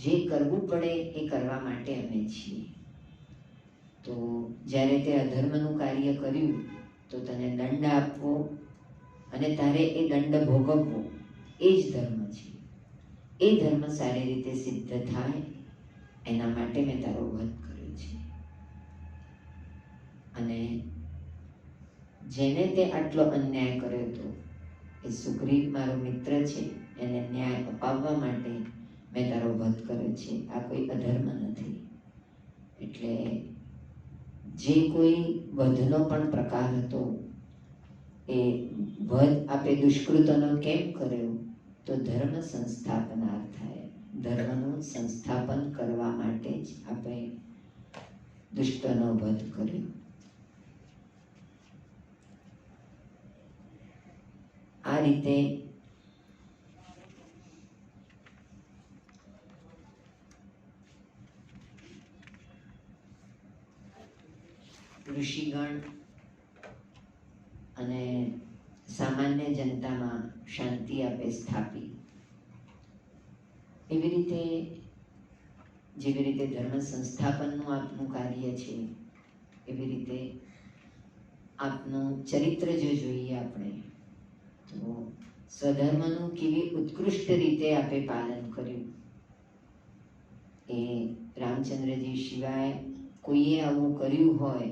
જે કરવું પડે એ કરવા માટે અમે છીએ. તો જ્યારે તે અધર્મનું કાર્ય કર્યું તો તને દંડ આપવો અને તારે એ દંડ ભોગવવો એ જ ધર્મ છે. એ ધર્મ સારી રીતે સિદ્ધ થાય એના માટે મેં તારો વધ કર્યો છે. અને જેને તે આટલો અન્યાય કર્યો હતો એ સુગ્રીવ મારો મિત્ર છે, એને ન્યાય અપાવવા માટે મેં તારો વધ કર્યો છે. આ કોઈ અધર્મ નથી. એટલે જે કોઈ વધનો પણ પ્રકાર હતો એ વધ આપે દુષ્કૃતોનો કેમ કર્યો? તો ધર્મ સંસ્થાપનાર્થાય, ધર્મનું સંસ્થાપન કરવા માટે જ આપણે દુષ્ટનો વધ કર્યો. આ રીતે ઋષિગણ અને સામાન્ય જનતામાં શાંતિ આપે સ્થાપી. એવી રીતે જેવી રીતે ધર્મ સંસ્થાપનનું આપનું કાર્ય છે, એવી રીતે આપનું ચરિત્ર જો જોઈએ આપણે તો સ્વધર્મનું કેવી ઉત્કૃષ્ટ રીતે આપે પાલન કર્યું એ રામચંદ્રજી સિવાય કોઈએ આવું કર્યું હોય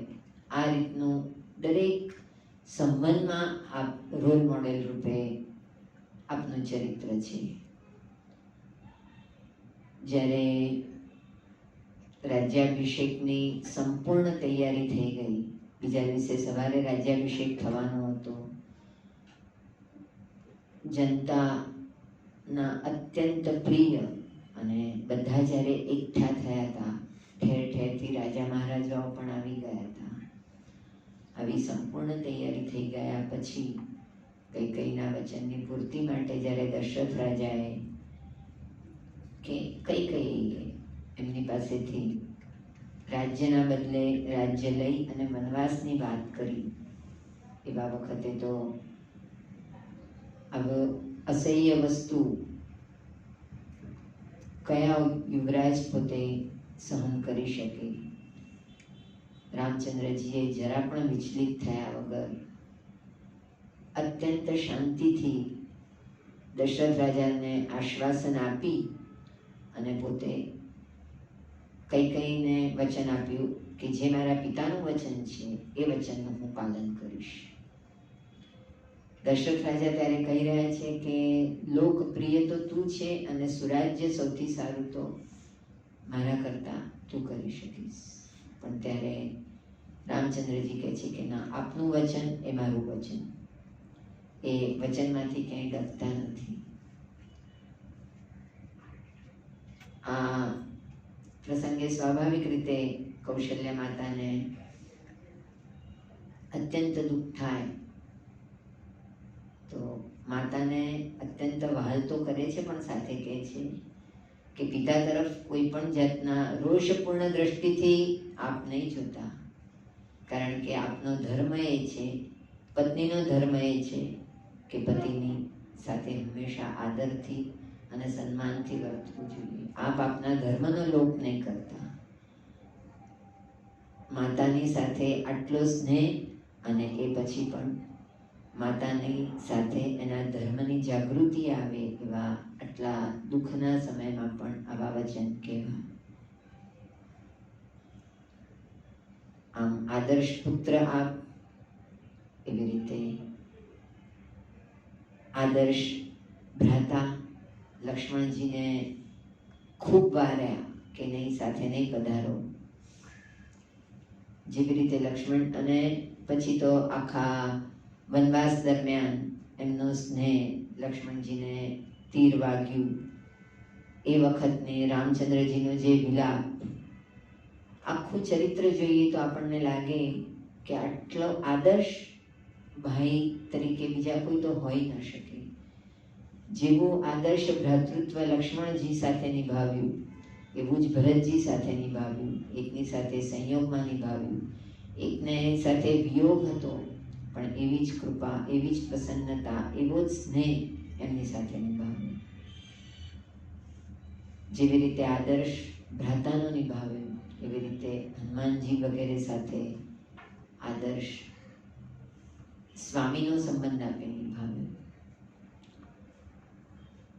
આ રીતનું દરેક સંબંધમાં આપ રોલ મોડેલ રૂપે આપનું ચરિત્ર છે. જ્યારે રાજ્યાભિષેકની સંપૂર્ણ તૈયારી થઈ ગઈ, બીજા દિવસે સવારે રાજ્યાભિષેક થવાનો હતો, જનતાના અત્યંત પ્રિય અને બધા જ્યારે એકઠા થયા હતા, ઠેર ઠેરથી રાજા મહારાજાઓ પણ આવી ગયા હતા. આવી સંપૂર્ણ તૈયારી થઈ ગયા પછી કૈકેયીના વચનની પૂર્તિ માટે જ્યારે દશરથ રાજાએ કે કૈકેયીએ એમની પાસેથી રાજ્યના બદલે રાજ્ય લઈ અને વનવાસની વાત કરી, એવા વખતે તો હવે અસહ્ય વસ્તુ કયા યુવરાજ પોતે સહન કરી શકે? રામચંદ્રજીએ જરા પણ વિચલિત થયા વગર અત્યંત શાંતિથી દશરથ રાજાને આશ્વાસન આપી અને પોતે કૈકેયીને વચન આપ્યું કે જે મારા પિતાનું વચન છે એ વચનનું હું પાલન કરીશ. દશરથ રાજા ત્યારે કહી રહ્યા છે કે લોકપ્રિય તો તું છે અને સુરાજ્ય સૌથી સારું તો મારા કરતા તું કરી શકીશ. પણ ત્યારે રામચંદ્રજી કહે છે કે ના, આપનું વચન એ મારું વચન, એ વચનમાંથી ક્યાંય ડરતા નથી. આ પ્રસંગે સ્વાભાવિક રીતે કૌશલ્યા માતાને અત્યંત દુઃખ થાય. તો માતાને અત્યંત વહાલ તો કરે છે, પણ સાથે કહે છે કે પિતા તરફ કોઈ પણ જાતના રોષપૂર્ણ દ્રષ્ટિથી આપ નહીં જોતા, કારણ કે આપનો ધર્મ એ છે, પત્નીનો ધર્મ એ છે કે પતિની સાથે હંમેશા આદરથી અને સન્માનથી વર્તવું જોઈએ. આપ આપના ધર્મનો લોપ નહીં કરતા. માતાની સાથે આટલો સ્નેહ, અને એ પછી પણ માતાની સાથે એના ધર્મની જાગૃતિ આવે એવા આટલા દુઃખના સમયમાં પણ આવા વચન કહેવા. આમ આદર્શ પુત્ર આપ, એવી રીતે આદર્શ ભ્રાતા લક્ષ્મણજીને ખૂબ વાર્યા કે નહીં, સાથે નહીં પધારો. જેવી રીતે લક્ષ્મણ, અને પછી તો આખા વનવાસ દરમિયાન એમનો સ્નેહ, લક્ષ્મણજીને તીર વાગ્યું એ વખતને રામચંદ્રજીનો જે વિલાપ, આખું ચરિત્ર જોઈએ તો આપણને લાગે કે આટલો આદર્શ ભાઈ તરીકે બીજા કોઈ તો હોઈ ન શકે. જેવું આદર્શ ભ્રાતૃત્વ લક્ષ્મણજી સાથે નિભાવ્યું, એવું જ ભરતજી સાથે નિભાવ્યું. એકની સાથે સંયોગમાં નિભાવ્યું, એકને સાથે વિયોગ હતો, પણ એવી જ કૃપા, એવી જ પ્રસન્નતા, એવો જ સ્નેહ એમની સાથે નિભાવ્યો. જેવી રીતે આદર્શ ભ્રાતાનો નિભાવ્યો, એવી રીતે હનુમાનજી વગેરે સાથે આદર્શ સ્વામીનો સંબંધ આપી નિભાવ્યો.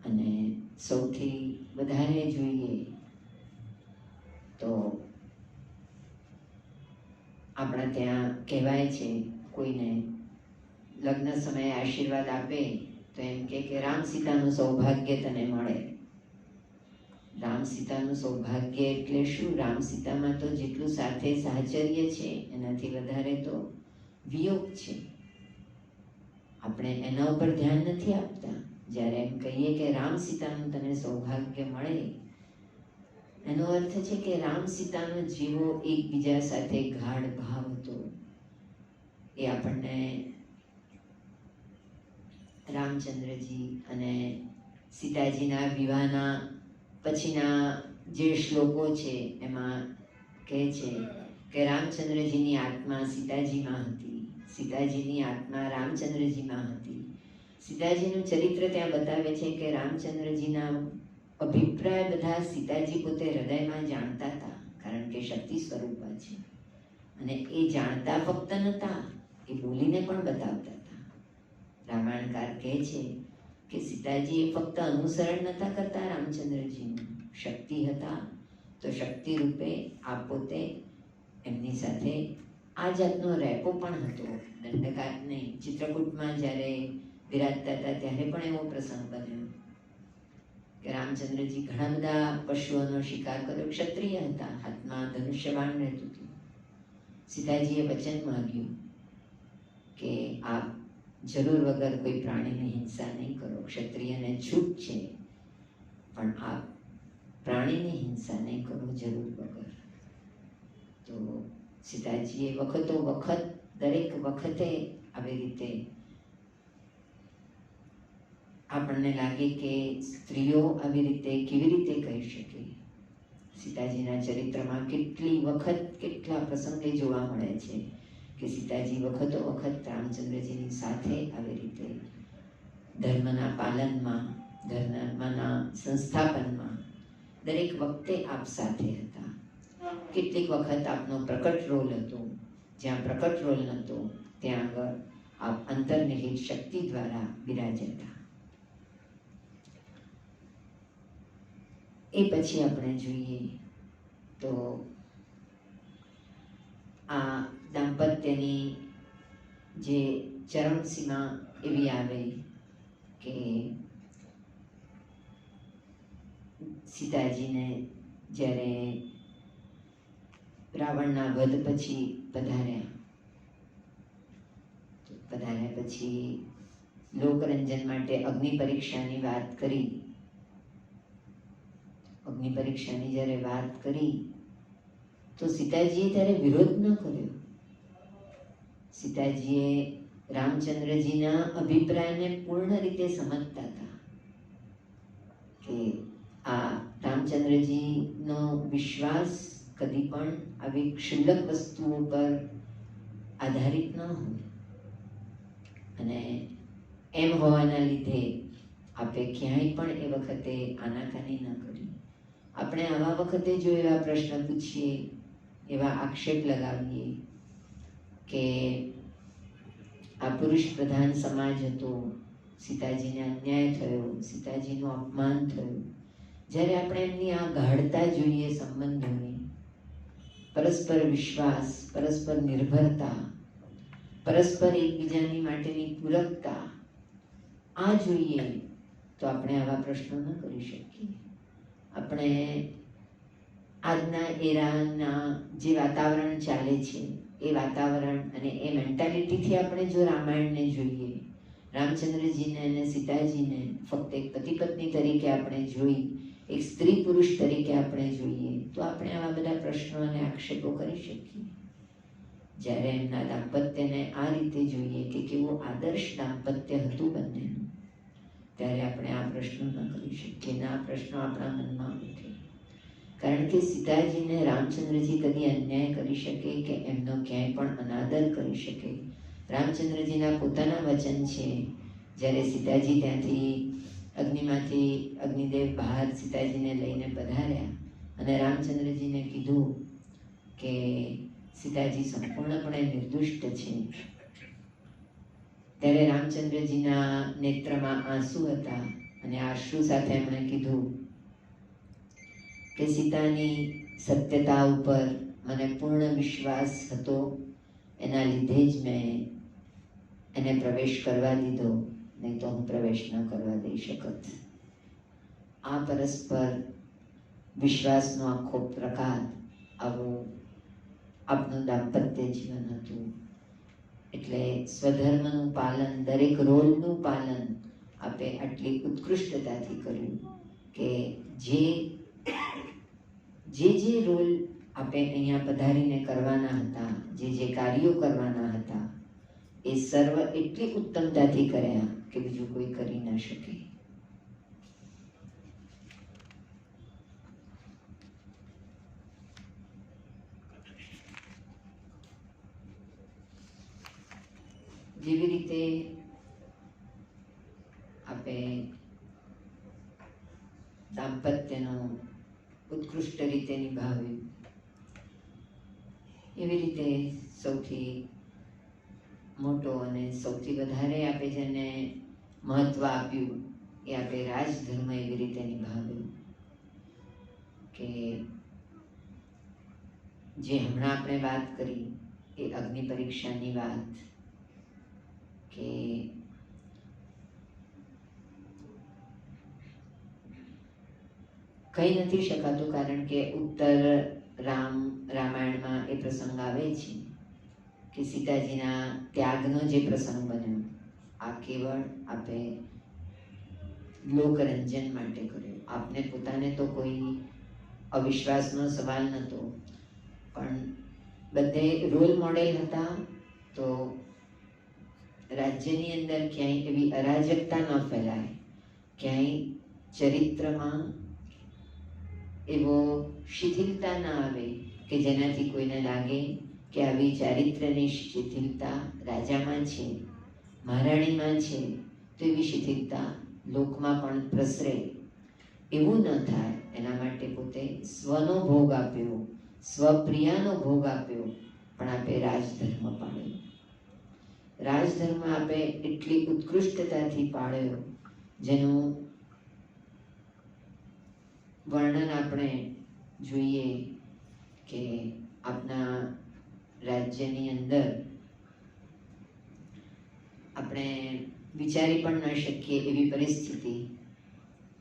અને સૌથી વધારે જોઈએ તો આપણા ત્યાં કહેવાય છે, કોઈને લગ્ન સમયે આશીર્વાદ આપે તો એમ કે રામ સીતાનું સૌભાગ્ય તને મળે. રામ સીતાનું સૌભાગ્ય એટલે શું? રામ સીતામાં તો જેટલું સાથે સાહચર્ય છે એનાથી વધારે તો વિયોગ છે. આપણે એના ઉપર ધ્યાન નથી આપતા. જ્યારે એમ કહીએ કે રામ સીતાનું તને સૌભાગ્ય મળે, એનો અર્થ છે કે રામ સીતાનો જેવો એકબીજા સાથે ગાઢ ભાવ હતો, એ આપણને રામચંદ્રજી અને સીતાજીના વિવાહના પછીના જે શ્લોકો છે એમાં કહે છે કે રામચંદ્રજીની આત્મા સીતાજીમાં હતી, સીતાજીની આત્મા રામચંદ્રજીમાં હતી. સીતાજીનું ચરિત્ર ત્યાં બતાવે છે કે રામચંદ્રજીના અભિપ્રાય બધા સીતાજી પોતે હૃદયમાં જાણતા હતા, કારણ કે શક્તિ સ્વરૂપા છે. અને એ જાણતા ફક્ત નહોતા, એ બોલીને પણ બતાવતા હતા. રામાયણકાર કહે છે કે સીતાજી એ ફક્ત અનુસરણ નહોતા કરતા રામચંદ્રજીનું, શક્તિ હતા તો શક્તિ રૂપે આ પોતે એમની સાથે આ જાતનો રેપો પણ હતો. દંડકાર નહીં, ચિત્રકૂટમાં જ્યારે બિરાજતા હતા ત્યારે પણ એવો પ્રસંગ બન્યો કે રામચંદ્રજી ઘણા બધા પશુઓનો શિકાર કર્યો, ક્ષત્રિય હતા, હાથમાં ધનુષ્યબાણ રહેતું હતું. સીતાજીએ વચન માંગ્યું કે આપ જરૂર વગર કોઈ પ્રાણીની હિંસા નહીં કરો, ક્ષત્રિયને છૂટ છે, પણ આપ પ્રાણીની હિંસા નહીં કરો જરૂર વગર. તો સીતાજીએ વખતો વખત, દરેક વખતે આવી રીતે આપણને લાગે કે સ્ત્રીઓ આવી રીતે કેવી રીતે કહી શકે. સીતાજીના ચરિત્રમાં કેટલી વખત, કેટલા પ્રસંગે જોવા મળે છે કે સીતાજી વખતો વખત રામચંદ્રજીની સાથે આવી રીતે ધર્મના પાલનમાં, ધર્મના સંસ્થાપનમાં દરેક વખતે આપ સાથે હતા. કેટલીક વખત આપનો પ્રકટ રોલ હતો, જ્યાં પ્રકટ રોલ નહોતો ત્યાં આગળ આપ અંતર્નિહિત શક્તિ દ્વારા બિરાજતા. એ પછી આપણે જોઈએ તો આ દાંપત્યની જે ચરમસીમા એવી આવે કે સીતાજીને જ્યારે રાવણના વધ પછી પધાર્યા. પધાર્યા પછી લોકરંજન માટે અગ્નિ પરીક્ષાની વાત કરી. અગ્નિ પરીક્ષાની જ્યારે વાત કરી તો સીતાજીએ ત્યારે વિરોધ ન કર્યો. સીતાજીએ રામચંદ્રજીના અભિપ્રાયને પૂર્ણ રીતે સમજતા હતા કે આ રામચંદ્રજીનો વિશ્વાસ કદી પણ આવી ક્ષુલ્લક વસ્તુઓ પર આધારિત ન હોય, અને એમ હોવાના લીધે આપણે ક્યાંય પણ એ વખતે આનાકાની ન કરી. આપણે આવા વખતે જો એવા પ્રશ્ન પૂછીએ, એવા આક્ષેપ લગાવીએ કે આ પુરુષ પ્રધાન સમાજ હતો, સીતાજીને અન્યાય થયો, સીતાજીનું અપમાન થયું, જ્યારે આપણે એમની આ ગાઢતા જોઈએ સંબંધોની, પરસ્પર વિશ્વાસ, પરસ્પર નિર્ભરતા, પરસ્પર એકબીજાની માટેની પૂરકતા, આ જોઈએ તો આપણે આવા પ્રશ્નો ન કરી શકીએ. આપણે આજના એરાના જે વાતાવરણ ચાલે છે એ વાતાવરણ અને એ મેન્ટાલિટીથી આપણે જો રામાયણને જોઈએ, રામચંદ્રજીને અને સીતાજીને ફક્ત એક પતિ પત્ની તરીકે આપણે જોઈ, એક સ્ત્રી પુરુષ તરીકે આપણે જોઈએ, તો આપણે આવા બધા પ્રશ્નો અને આક્ષેપો કરી શકીએ. જ્યારે એમના દાંપત્યને આ રીતે જોઈએ કે કેવું આદર્શ દાંપત્ય હતું બંનેનું, ત્યારે આપણે આ પ્રશ્નો ન કરી શકીએ ને આ પ્રશ્નો આપણા મનમાં ઉઠે. કારણ કે સીતાજીને રામચંદ્રજી કદી અન્યાય કરી શકે કે એમનો ક્યાંય પણ અનાદર કરી શકે? રામચંદ્રજીના પોતાના વચન છે, જ્યારે સીતાજી ત્યાંથી અગ્નિમાંથી અગ્નિદેવ બહાર સીતાજીને લઈને પધાર્યા અને રામચંદ્રજીને કીધું કે સીતાજી સંપૂર્ણપણે નિર્દુષ્ટ છે, ત્યારે રામચંદ્રજીના નેત્રમાં આંસુ હતા અને આંસુ સાથે એમણે કીધું કે સીતાની સત્યતા ઉપર મને પૂર્ણ વિશ્વાસ હતો, એના લીધે જ મેં એને પ્રવેશ કરવા દીધો, નહીં તો હું પ્રવેશ ન કરવા દઈ શકત. આ પરસ્પર વિશ્વાસનો આખો પ્રકાર, આવું આપનું દાંપત્ય જીવન હતું. એટલે સ્વધર્મનું પાલન, દરેક રોલનું પાલન આપે આટલી ઉત્કૃષ્ટતાથી કર્યું કે જે રોલ આપે અહીંયા પધારીને કરવાના હતા, જે કાર્યો કરવાના હતા, એ સર્વ એટલી ઉત્તમતાથી કર્યા કે બીજું કોઈ કરી ન શકે. જેવી રીતે આપણે દાંપત્યનો ઉત્કૃષ્ટ રીતે નિભાવ્યું, એવી રીતે સૌથી મોટો અને સૌથી વધારે આપણે જેને મહત્વ આપ્યું એ આપણે રાજધર્મ એવી રીતે નિભાવ્યું કે જે હમણાં આપણે વાત કરી એ અગ્નિ પરીક્ષાની વાત, કે કહી નથી શકાતું, કારણ કે ઉત્તર રામાયણમાં એ પ્રસંગ આવે છે કે સીતાજીના ત્યાગનો જે પ્રસંગ બન્યો, આ કેવળ આપણે લોકરંજન માટે કર્યો. આપને પોતાને તો કોઈ અવિશ્વાસનો સવાલ નહોતો, પણ બધે રોલ મોડેલ હતા, તો રાજ્યની અંદર ક્યાંય એવી અરાજકતા ન ફેલાય, ક્યાંય ચરિત્રમાં એવો શિથિલતા ના આવે કે જેનાથી કોઈને લાગે કે આવી ચારિત્ર્યની શિથિલતા રાજામાં છે, મહારાણીમાં છે, તો એવી શિથિલતા લોકમાં પણ પ્રસરે, એવું ન થાય એના માટે પોતે સ્વનો ભોગ આપ્યો, સ્વપ્રિયાનો ભોગ આપ્યો, પણ આપે રાજધર્મ પાળ્યો. રાજધર્મ આપે એટલી ઉત્કૃષ્ટતાથી પાળ્યો જેનું વર્ણન આપણે જોઈએ કે આપના રાજ્યની અંદર આપણે વિચારી પણ ન શકીએ એવી પરિસ્થિતિ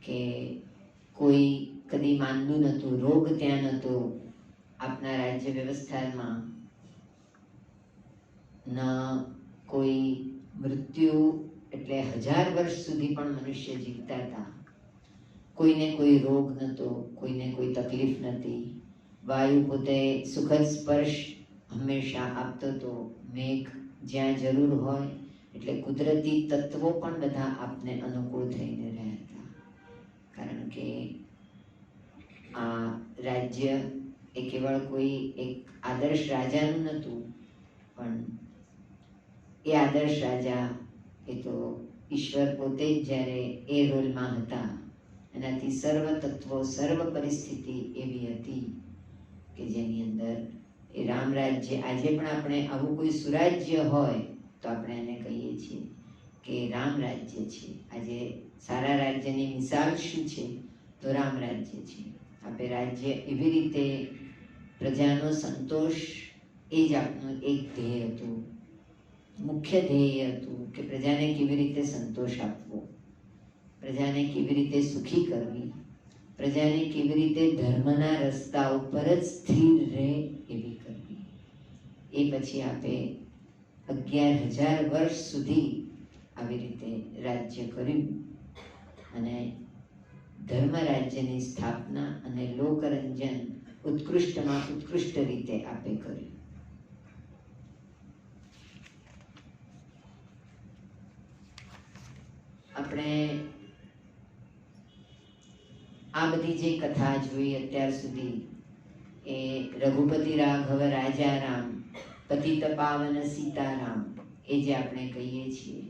કે કોઈ કદી માંદું નહોતું, રોગ ત્યાં નહોતો આપના રાજ્ય વ્યવસ્થામાં, ન કોઈ મૃત્યુ, એટલે 1000 વર્ષ સુધી પણ મનુષ્ય જીવતા હતા. કોઈને કોઈ રોગ નહોતો, કોઈને કોઈ તકલીફ નહોતી. વાયુ પોતે સુખદ સ્પર્શ હંમેશા આપતો હતો. મેઘ જ્યાં જરૂર હોય એટલે કુદરતી તત્વો પણ બધા આપને અનુકૂળ થઈને રહ્યા હતા. કારણ કે આ રાજ્ય એ કેવળ કોઈ એક આદર્શ રાજાનું નહોતું, પણ એ આદર્શ રાજા એ તો ઈશ્વર પોતે જ જ્યારે એ રોલમાં હતા, એનાથી સર્વ તત્વો, સર્વ પરિસ્થિતિ એવી હતી કે જેની અંદર એ રામ રાજ્ય, આજે પણ આપણે આવું કોઈ સુરાજ્ય હોય તો આપણે એને કહીએ છીએ કે રામ રાજ્ય છે. આજે સારા રાજ્યની મિસાલ શું છે? તો રામ રાજ્ય છે. આપણે રાજ્ય એવી રીતે પ્રજાનો સંતોષ, એ જ આપનું એક ધ્યેય હતું, મુખ્ય ધ્યેય હતું કે પ્રજાને કેવી રીતે સંતોષ આપવો, પ્રજાને કેવી રીતે સુખી કરવી, પ્રજાને કેવી રીતે ધર્મના રસ્તા ઉપર જ સ્થિર રહે એવી કરવી. એ પછી આપે 11,000 વર્ષ સુધી આવી રીતે રાજ્ય કર્યું અને ધર્મ રાજ્યની સ્થાપના અને લોકરંજન ઉત્કૃષ્ટમાં ઉત્કૃષ્ટ રીતે આપે કર્યું. આપણે આ બધી જે કથા જોઈ અત્યાર સુધી એ રઘુપતિ રાઘવ રાજા રામ, પતિત પાવન સીતારામ, એ જે આપણે કહીએ છીએ,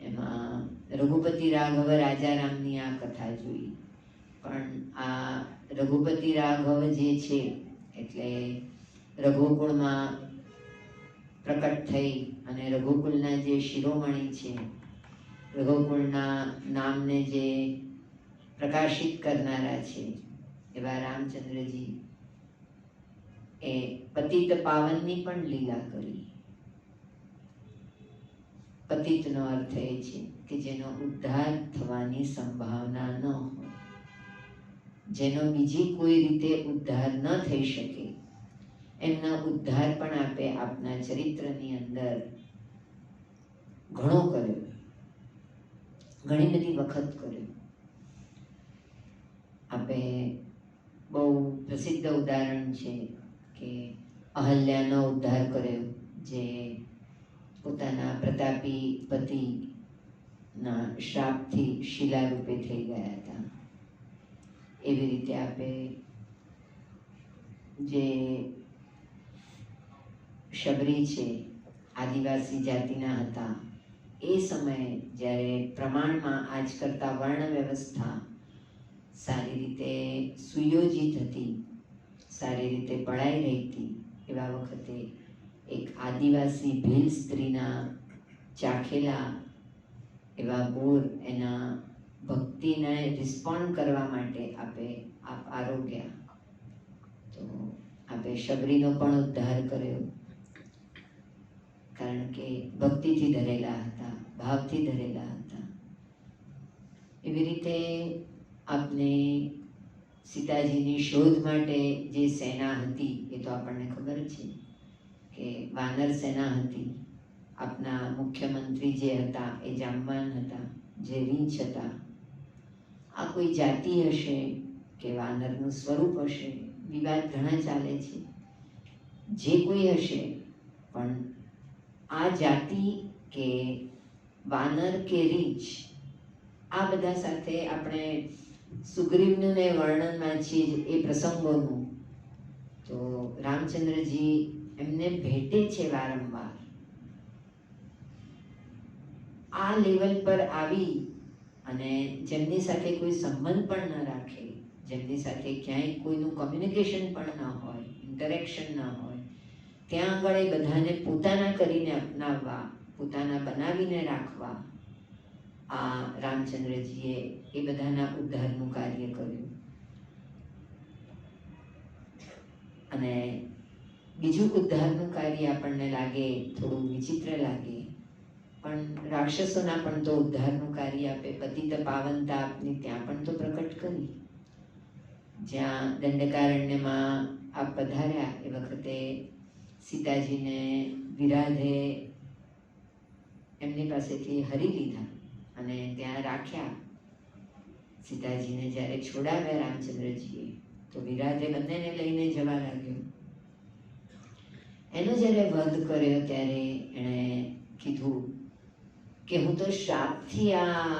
એમાં રઘુપતિ રાઘવ રાજા રામની આ કથા જોઈ. પણ આ રઘુપતિ રાઘવ જે છે એટલે રઘુકુળમાં પ્રકટ થઈ અને રઘુકુળના જે શિરોમણી છે, રઘુકુળના નામને જે પ્રકાશિત કરનારા છે, એવા રામચંદ્રજી એ પતિત પાવનની પણ લીલા કરી. પતિતનો અર્થ એ છે કે જેનો ઉદ્ધાર થવાની સંભાવના ન હોય, જેનો બીજી કોઈ રીતે ઉદ્ધાર ન થઈ શકે, એમનો ઉદ્ધાર પણ આપે આપના ચરિત્રની અંદર ઘણો કર્યો, ઘણી બધી વખત કર્યો. આપે બહુ પ્રસિદ્ધ ઉદાહરણ છે કે અહલ્યાનો ઉદ્ધાર કર્યો, જે પોતાના પ્રતાપી પતિના શ્રાપથી શિલારૂપે થઈ ગયા હતા. એવી રીતે આપે જે શબરી છે, આદિવાસી જાતિના હતા, એ સમયે જ્યારે પ્રમાણમાં આજ કરતા વર્ણ વ્યવસ્થા સારી રીતે સુયોજિત હતી, સારી રીતે પળાઈ રહી હતી, એવા વખતે એક આદિવાસી ભીલ સ્ત્રીના ચાખેલા એવા બોર એના ભક્તિને રિસ્પોન્ડ કરવા માટે આપે આરોગ્ય, તો આપે શબરીનો પણ ઉદ્ધાર કર્યો. કારણ કે ભક્તિથી ધરેલા હતા, ભાવથી ધરેલા હતા. એવી રીતે આપને સીતાજીની શોધ માટે જે સેના હતી એ તો આપણને ખબર છે કે વાનર સેના હતી. આપના મુખ્યમંત્રી જે હતા એ જામવાન હતા, જે રીંછ હતા. આ કોઈ જાતિ હશે કે વાનરનું સ્વરૂપ હશે, વિવાદ ઘણા ચાલે છે. જે કોઈ હશે, પણ આ જાતિ કે વાનર કે રીંછ, આ બધા સાથે આપણે સુગ્રીવનું ને વર્ણન વાંચીએ એ પ્રસંગોનું, તો રામચંદ્રજી એમને ભેટે છે વારંવાર. આ લેવલ પર આવી અને જેમની સાથે કોઈ સંબંધ પણ ન રાખે, જેમની સાથે ક્યાંય કોઈનું કોમ્યુનિકેશન પણ ન હોય, ઇન્ટરેક્શન ન હોય, ત્યાં આગળ એ બધાને પોતાના કરીને અપનાવવા, પોતાના બનાવીને રાખવા, આ રામચંદ્રજીએ એ બધાના ઉદ્ધારનું કાર્ય કર્યું. અને બીજું ઉદ્ધારનું કાર્ય આપણને લાગે થોડું વિચિત્ર લાગે, પણ રાક્ષસોના પણ તો ઉદ્ધારનું કાર્ય આપે પતિત પાવનતા આપની ત્યાં પણ તો પ્રકટ કરી. જ્યાં દંડકારણ્યમાં આપ પધાર્યા એ વખતે સીતાજીને વિરાધે એમની પાસેથી હરી લીધા અને ત્યાં રાખ્યા. સીતાજીને જ્યારે છોડાવ્યા રામચંદ્રજીએ તો વિરાધે બંનેને લઈને જવા લાગ્યો. એનો જ્યારે વધ કર્યો ત્યારે એણે કીધું કે હું તો શ્રાપથી આ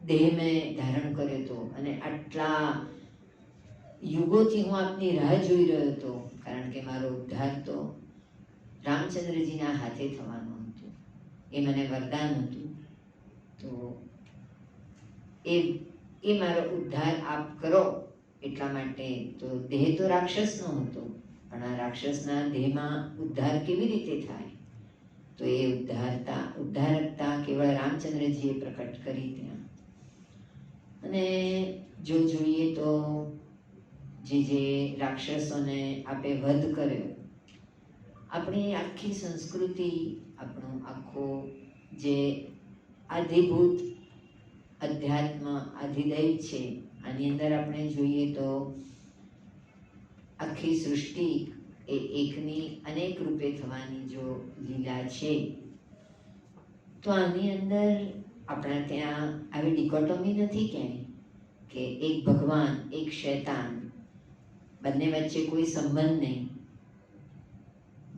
દેહ મેં ધારણ કર્યો હતો અને આટલા યુગોથી હું આપની રાહ જોઈ રહ્યો હતો, કારણ કે મારો ઉદ્ધાર તો રામચંદ્રજીના હાથે થવાનો હતો, એ મને વરદાન હતું. તો એ મારો ઉદ્ધાર આપ કરો એટલા માટે. તો દેહ તો રાક્ષસનો હતો, પણ આ રાક્ષસના દેહમાં ઉદ્ધાર કેવી રીતે થાય? તો એ ઉદ્ધારકતા કેવળ રામચંદ્રજીએ પ્રકટ કરી ત્યાં. અને જો જોઈએ તો જે રાક્ષસોને આપે વધ કર્યો, આપણી આખી સંસ્કૃતિ, આપણું આખો જે આધિભૂત અધ્યાત્મ આધિદૈવ છે, આની અંદર આપણે જોઈએ તો આખી સૃષ્ટિ એ એકની અનેક રૂપે થવાની જો લીલા છે, તો આની અંદર આપણા ત્યાં આવી ડિકોટોમી નથી ક્યાંય કે એક ભગવાન એક શૈતાન, બંને વચ્ચે કોઈ સંબંધ નહીં.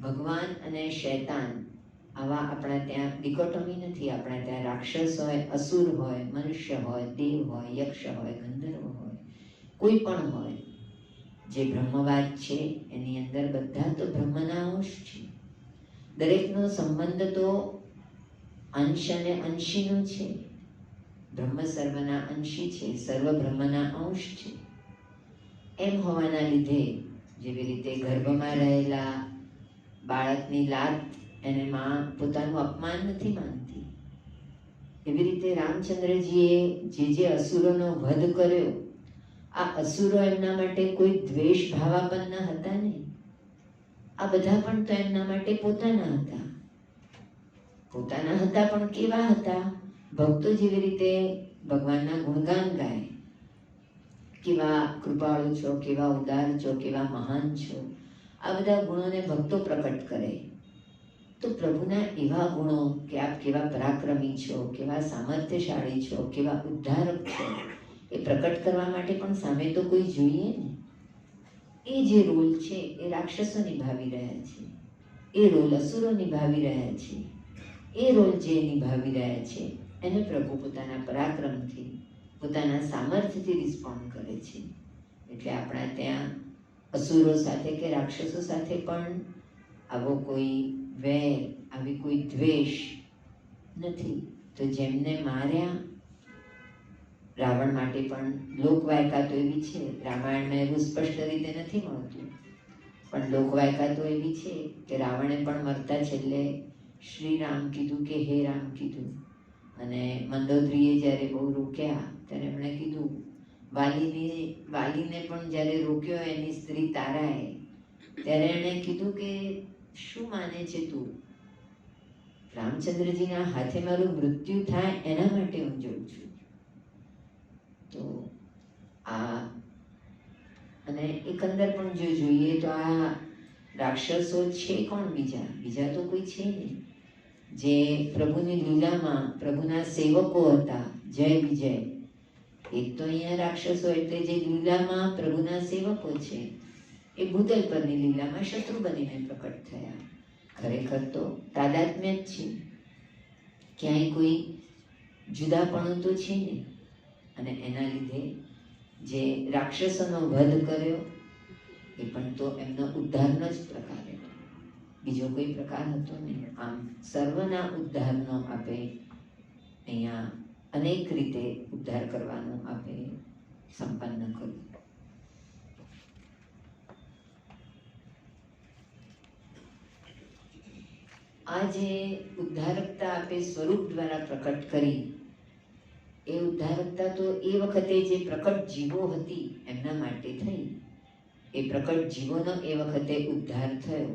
ભગવાન અને શૈતાન આવા આપણા ત્યાં ડિકોટોમી નથી. આપણા ત્યાં રાક્ષસ હોય, અસુર હોય, મનુષ્ય હોય, દેવ હોય, યક્ષ હોય, ગંધર્વ હોય, કોઈ પણ હોય. જે બ્રહ્મવાદ છે એની અંદર બધા તો બ્રહ્મના અંશ છે. દરેકનો સંબંધ તો અંશ અને અંશીનો છે. બ્રહ્મ સર્વના અંશી છે, સર્વ બ્રહ્મના અંશ છે. એમ હોવાના લીધે જેવી રીતે ગર્ભમાં રહેલા બાળકની લાત એને માં પોતાનું અપમાન નથી માનતી, એવી રીતે રામચંદ્રજીએ જે અસુરોનો વધ કર્યો, આ અસુરો એમના માટે કોઈ દ્વેષ ભાવાપન્ન હતા નહીં. આ બધા પણ તો એમના માટે પોતાના હતા. પણ કેવા હતા? ભક્તો જેવી રીતે ભગવાનના ગુણગાન ગાય, કેવા કૃપાળુ છો, કેવા ઉદાર છો, કેવા મહાન છો, આ બધા ગુણોને ભક્તો પ્રકટ કરે. તો પ્રભુના એવા ગુણો કે આપ કેવા પરાક્રમી છો, કેવા સામર્થ્યશાળી છો, કેવા ઉદ્ધારક છો, એ પ્રકટ કરવા માટે પણ સામે તો કોઈ જોઈએ ને. એ જે રોલ છે એ રાક્ષસો નિભાવી રહ્યા છે, એ રોલ અસુરો નિભાવી રહ્યા છે. એ રોલ જે નિભાવી રહ્યા છે એને પ્રભુ પોતાના પરાક્રમથી, પોતાના સામર્થ્યથી રિસ્પોન્ડ કરે છે. એટલે આપણા ત્યાં અસુરો સાથે કે રાક્ષસો સાથે પણ આવો કોઈ વેર, આવી કોઈ દ્વેષ નથી. તો જેમને માર્યા, રાવણ માટે પણ લોકવાયકા તો એવી છે, રામાયણમાં એવું સ્પષ્ટ રીતે નથી મળતું, પણ લોકવાયકા તો એવી છે કે રાવણે પણ મરતા છેલ્લે શ્રી રામ કીધું કે હે રામ કીધું. અને મંદોદરીએ જ્યારે બહુ રોક્યા ત્યારે એમણે કીધું, વાલીને પણ જ્યારે રોક્યો એની સ્ત્રી તારાએ, ત્યારે એણે કીધું કે શું માને છે તું? રામચંદ્રજીના હાથે મારું મૃત્યુ થાય એના માટે હું જોઉં છું. તો આ અને એકંદર પણ જો જોઈએ તો આ રાક્ષસો છે કોણ? બીજા તો કોઈ છે નહીં. જે પ્રભુની લીલામાં પ્રભુના સેવકો હતા, જય વિજય, એક તો અહીંયા રાક્ષસો એટલે જે લીલામાં પ્રભુના સેવકો છે, એ ભૂતલ પરની લીલામાં શત્રુ બનીને પ્રકટ થયા. ખરેખર તો તાદાત્મ્ય જ છે, ક્યાંય કોઈ જુદાપણું તો છે નહીં. અને એના લીધે જે રાક્ષસોનો વધ કર્યો એ પણ તો એમનો ઉદ્ધારનો જ પ્રકાર હતો, બીજો કોઈ પ્રકાર હતો નહીં. આમ સર્વના ઉદ્ધારનો આપે અહીંયા અનેક રીતે ઉદ્ધાર કરવાનું આપે સંપન્ન કર્યું. આ જે ઉદ્ધારકતા આપે સ્વરૂપ દ્વારા પ્રકટ કરી, એ ઉદ્ધારકતા તો એ વખતે જે પ્રકટ જીવો હતી એમના માટે થઈ. એ પ્રકટ જીવોનો એ વખતે ઉદ્ધાર થયો.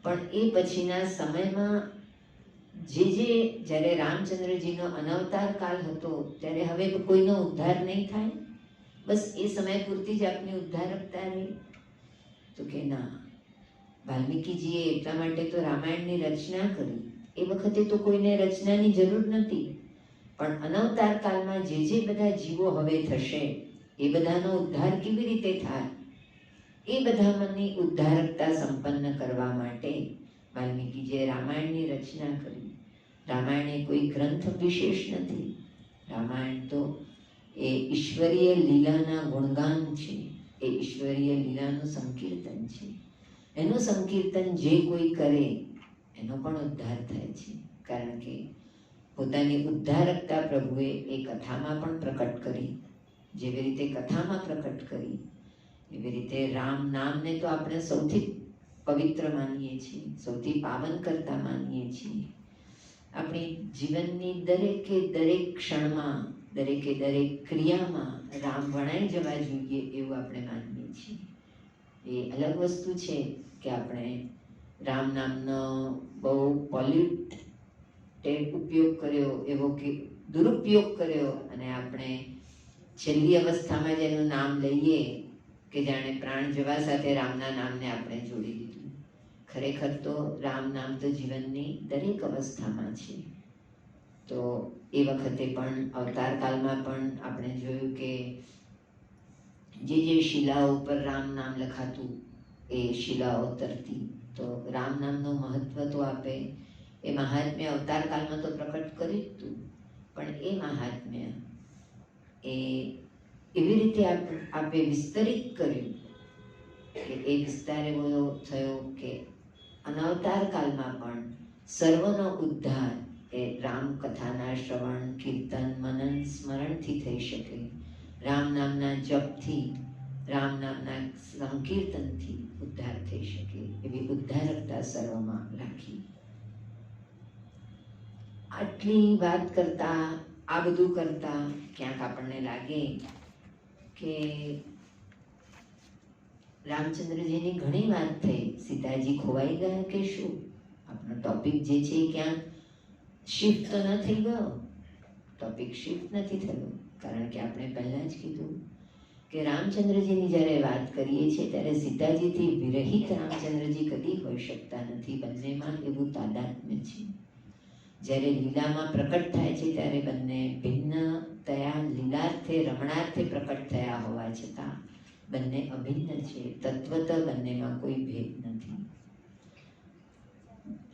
પણ એ પછીના સમયમાં જ્યારે રામચંદ્રજીનો અનવતાર કાળ હતો ત્યારે હવે કોઈનો ઉદ્ધાર નહીં થાય, બસ એ સમય પૂરતી જ આપની ઉદ્ધારકતા રહી? તો કે ના, વાલ્મીકીજીએ એટલા માટે તો રામાયણની રચના કરી. એ વખતે તો કોઈને રચનાની જરૂર નથી, પણ અનવતાર કાળમાં જે બધા જીવો હવે થશે એ બધાનો ઉદ્ધાર કેવી રીતે થાય, એ બધાની ઉદ્ધારકતા સંપન્ન કરવા માટે વાલ્મીકીજીએ રામાયણની રચના કરી. રામાયણ એ કોઈ ગ્રંથ વિશેષ નથી. રામાયણ તો એ ઈશ્વરીય લીલાના ગુણગાન છે, એ ઈશ્વરીય લીલાનું સંકીર્તન છે. એનું સંકીર્તન જે કોઈ કરે એનો પણ ઉદ્ધાર થાય છે, કારણ કે પોતાની ઉદ્ધારકતા પ્રભુએ એ કથામાં પણ પ્રકટ કરી. જેવી રીતે કથામાં પ્રકટ કરી એવી રીતે રામ નામને તો આપણે સૌથી પવિત્ર માનીએ છીએ, સૌથી પાવન કરતા માનીએ છીએ. આપણી જીવનની દરેકે દરેક ક્ષણમાં, દરેકે દરેક ક્રિયામાં રામ વણાઈ જવા જોઈએ એવું આપણે માનીએ છીએ. એ અલગ વસ્તુ છે કે આપણે રામ નામનો બહુ પોલ્યુટેડ ઉપયોગ કર્યો, એવો કે દુરુપયોગ કર્યો, અને આપણે છેલ્લી અવસ્થામાં જેનું નામ લઈએ કે જાણે પ્રાણ જવા સાથે રામના નામને આપણે જોડી દીધું. ખરેખર તો રામ નામ તો જીવનની દરેક અવસ્થામાં છે. તો એ વખતે પણ અવતાર કાળમાં પણ આપણે જોયું કે જે શિલાઓ ઉપર રામ નામ લખાતું એ શિલાઓ તરતી. તો રામ નામનું મહત્વ તો આપે એ મહાત્મ્ય અવતાર કાળમાં તો પ્રકટ કરી જ હતું, પણ એ મહાત્મ્ય એ એવી રીતે આપે વિસ્તરિત કર્યું કે એ વિસ્તાર એવો થયો કે અનવતાર કાળમાં પણ સર્વનો ઉદ્ધાર એ રામ કથાના શ્રવણ, કીર્તન, મનન, સ્મરણથી થઈ શકે. રામ નામના જપથી, રામ નામના સંકીર્તનથી ઉદ્ધાર થઈ શકે, એવી ઉદ્ધારકતા સર્વમાં રાખી. આટલી વાત કરતા, આ બધું કરતા ક્યાંક આપણને લાગે કે રામચંદ્રજીની ઘણી વાત થઈ, સીતાજી ખોવાઈ ગયા કે શું? આપણો ટોપિક જે છે ક્યાંક શિફ્ટ તો ન થઈ ગયો? ટોપિક શિફ્ટ નથી થયો, કારણ કે આપણે પહેલા જ કીધું કે રામચંદ્રજીની જ્યારે વાત કરીએ છીએ ત્યારે સીતાજીથી વિરહિત રામચંદ્રજી કદી હોઈ શકતા નથી. બંનેમાં એવું તાદાત્મ્ય છે. જ્યારે લીલામાં પ્રકટ થાય છે ત્યારે બંને ભિન્ન તયા લીલાર્થે રમણાર્થે પ્રકટ થયા હોવા છતાં બંને અભિન્ન છે. તત્વત બંનેમાં કોઈ ભેદ નથી.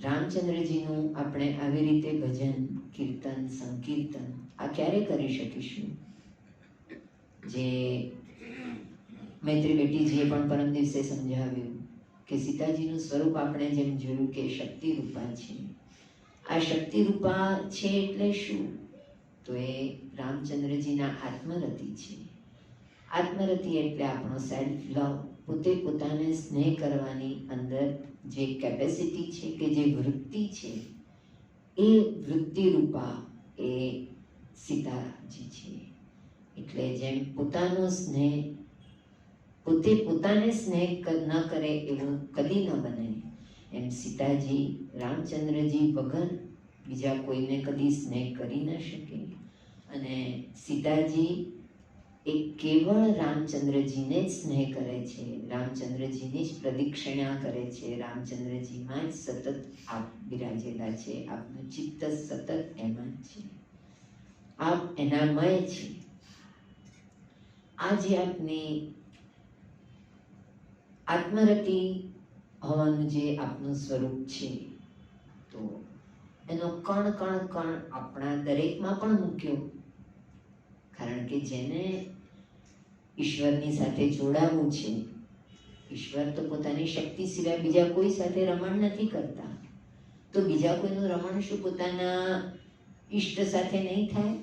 રામચંદ્રજીનું આપણે આવી રીતે ભજન, કીર્તન, સંકીર્તન આ ક્યારે કરી શકીશું? જે મૈત્રી બેટીજીએ પણ પરમ દિવસે સમજાવ્યું કે સીતાજીનું સ્વરૂપ આપણે જેમ જોયું કે શક્તિ રૂપા છે. આ શક્તિ રૂપા છે એટલે શું? તો એ રામચંદ્રજીના આત્મરતિ છે. આત્મરતિ એટલે આપણો સેલ્ફ લવ, પોતે પોતાને સ્નેહ કરવાની અંદર જે કેપેસિટી છે કે જે વૃત્તિ છે, એ વૃત્તિ રૂપા એ સીતાજી છે. એટલે જેમ પોતાનો સ્નેહ પોતે પોતાને સ્નેહ ન કરે એવું કદી ન બને, એમ સીતાજી રામચંદ્રજી વગર બીજા કોઈને કદી સ્નેહ કરી ન શકે. અને સીતાજી એ કેવળ રામચંદ્રજીને જ સ્નેહ કરે છે, રામચંદ્રજીની જ પ્રદક્ષિણા કરે છે, રામચંદ્રજીમાં જ સતત આપ બિરાજેલા છે, આપનું ચિત્ત સતત એમાં જ છે, આપ એનામય છે. આ જે આપની આત્મરતિ હોવાનું જે આપનું સ્વરૂપ છે, તો એનો કણ કણ કણ આપણા દરેકમાં પણ મૂક્યો. કારણ કે જેને ઈશ્વરની સાથે જોડાવું છે, ઈશ્વર તો પોતાની શક્તિ સિવાય બીજા કોઈ સાથે રમણ નથી કરતા, તો બીજા કોઈનું રમણ શું પોતાના ઈષ્ટ સાથે નહીં થાય?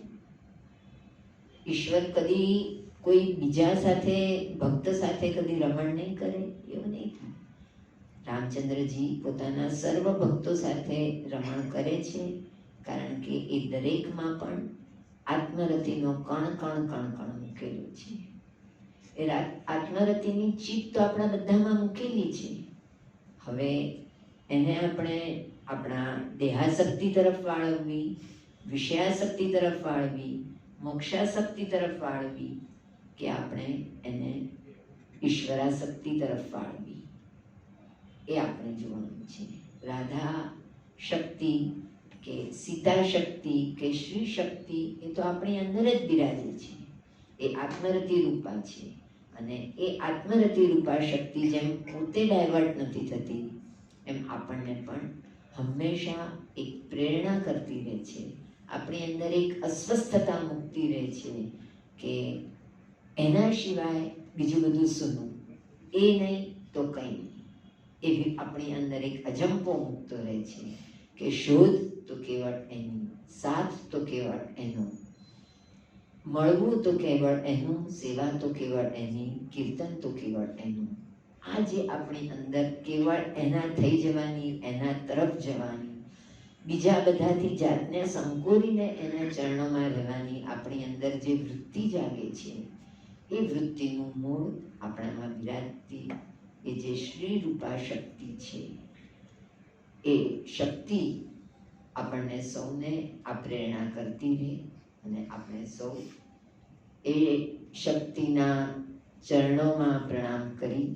ઈશ્વર કદી કોઈ બીજા સાથે, ભક્ત સાથે કદી રમણ નહીં કરે, એવું નહીં થાય. રામચંદ્રજી પોતાના સર્વ ભક્તો સાથે રમણ કરે છે, કારણ કે એ દરેકમાં પણ આત્મરતિનો કણ કણ કણ કણ મૂકેલો છે. એ આત્મરતિની ચીપ તો આપણા બધામાં મૂકેલી છે. હવે એને આપણે આપણા દેહાશક્તિ તરફ વાળવવી, વિષયાશક્તિ તરફ વાળવી, મોક્ષાશક્તિ તરફ વાળવી, કે આપણે એને ઈશ્વરાશક્તિ તરફ વાળવી. એ આપણે જોવાનું છે. રાધા શક્તિ કે સીતા શક્તિ કે શ્રી શક્તિ એ તો આપણી અંદર જ બિરાજે છે. એ આત્મરતિ રૂપા છે. અને એ આત્મરતિ રૂપા શક્તિ જેમ પોતે ડાયવર્ટ નથી થતી, એમ આપણને પણ હંમેશા એક પ્રેરણા કરતી રહે છે. આપણી અંદર એક અસ્વસ્થતા મૂકતી રહે છે કે એના સિવાય બીજું બધું સૂનું, એ નહીં તો કંઈ નહીં. એવી આપણી અંદર એક અજંપો મૂકતો રહે છે કે શોધ તો કેવળ એની, સાથ તો કેવળ એનો, મળવું તો કેવળ એનું, સેવા તો કેવળ એની, કીર્તન તો કેવળ એનું. આ જે આપણી અંદર કેવળ એના થઈ જવાની, એના તરફ જવાની, બીજા બધાથી જાતને સંકોરીને એના ચરણોમાં રહેવાની આપણી અંદર જે વૃત્તિ જાગે છે, એ વૃત્તિનું મૂળ આપણામાં બિરાજતી એ જે શ્રી રૂપા શક્તિ છે, એ શક્તિ આપણને સૌને આ પ્રેરણા કરતી રહે અને આપણે સૌ એ શક્તિના ચરણોમાં પ્રણામ કરી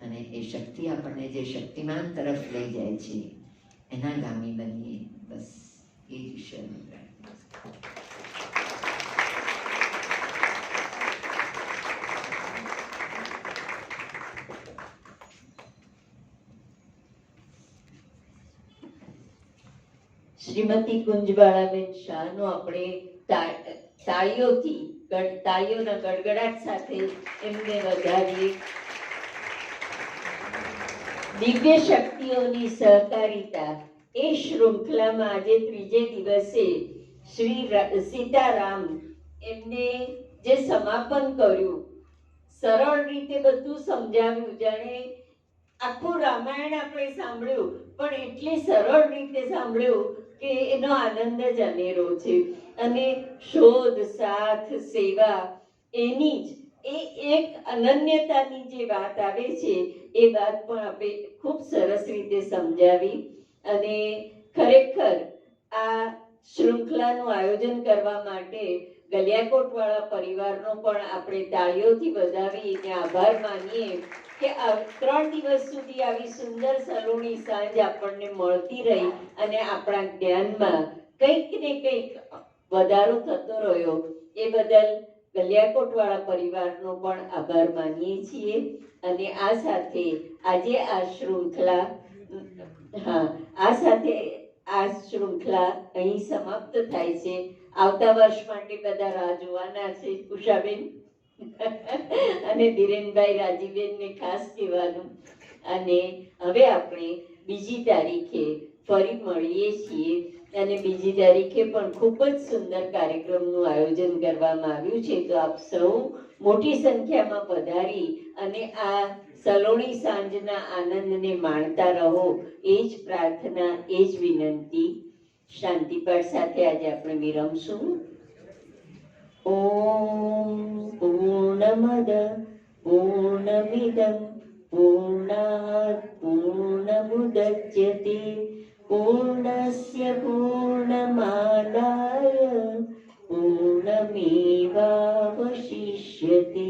અને એ શક્તિ આપણને જે શક્તિમાન તરફ લઈ જાય છે એના ગામી બનીએ. બસ એ જ ઈશ્વરની પ્રાર્થના. શ્રીમતી કુંજબાળાબેન શાહનો આપણે તાળીઓના ગડગડાટ સાથે એમને વધાવીએ. દિવ્ય શક્તિઓની સહકારિતા એ શૃંખલામાં આજે ત્રીજે દિવસે શ્રી સીતારામ એમને જે સમાપન કર્યું, સરળ રીતે બધું સમજાવ્યું, જાણે આખું રામાયણ આપણે સાંભળ્યું પણ એટલી સરળ રીતે સાંભળ્યું કે એનો આનંદ જ અનેરો છે. અને શોધ, સાથ, સેવા એની જ એ એક અનન્યતાની જે વાત આવે છે એ વાત પણ આપણે ખૂબ સરસ રીતે સમજાવી. અને ખરેખર આ શૃંખલાનું આયોજન કરવા માટે ગલિયાકોટવાળા પરિવારનો પણ આપણે તાળીઓથી વધાવીને આભાર માનીએ કે 3 દિવસ સુધી આવી સુંદર સલોની સાંજ આપણને મળતી રહી અને આપણા જ્ઞાનમાં કંઈક ને કંઈક વધારો થતો રહ્યો. એ બદલ ગલિયાકોટવાળા પરિવારનો પણ આભાર માનીએ છીએ. અને આ સાથે આજે આ શૃંખલા અહીં સમાપ્ત થાય છે. આવતા વર્ષ માટે બધા રાહ જોવાના છે. ઉષાબેન અને ધીરેનભાઈ, રાજીબેનને ખાસ કહેવાનું. અને હવે આપણે બીજી તારીખે ફરી મળીએ છીએ અને બીજી તારીખે પણ ખૂબ જ સુંદર કાર્યક્રમનું આયોજન કરવામાં આવ્યું છે. તો આપ સૌ મોટી સંખ્યામાં પધારી અને આ સલોણી સાંજના આનંદને માણતા રહો, એ જ પ્રાર્થના, એ જ વિનંતી. શાંતિપાઠ સાથે આજે આપણે વિરમશું. ઓમ પૂર્ણમદ પૂર્ણમિદં પૂર્ણાત પૂર્ણમુદચ્યતે પૂર્ણસ્ય પૂર્ણમાદાય પૂર્ણમેવાવશિષ્યતે.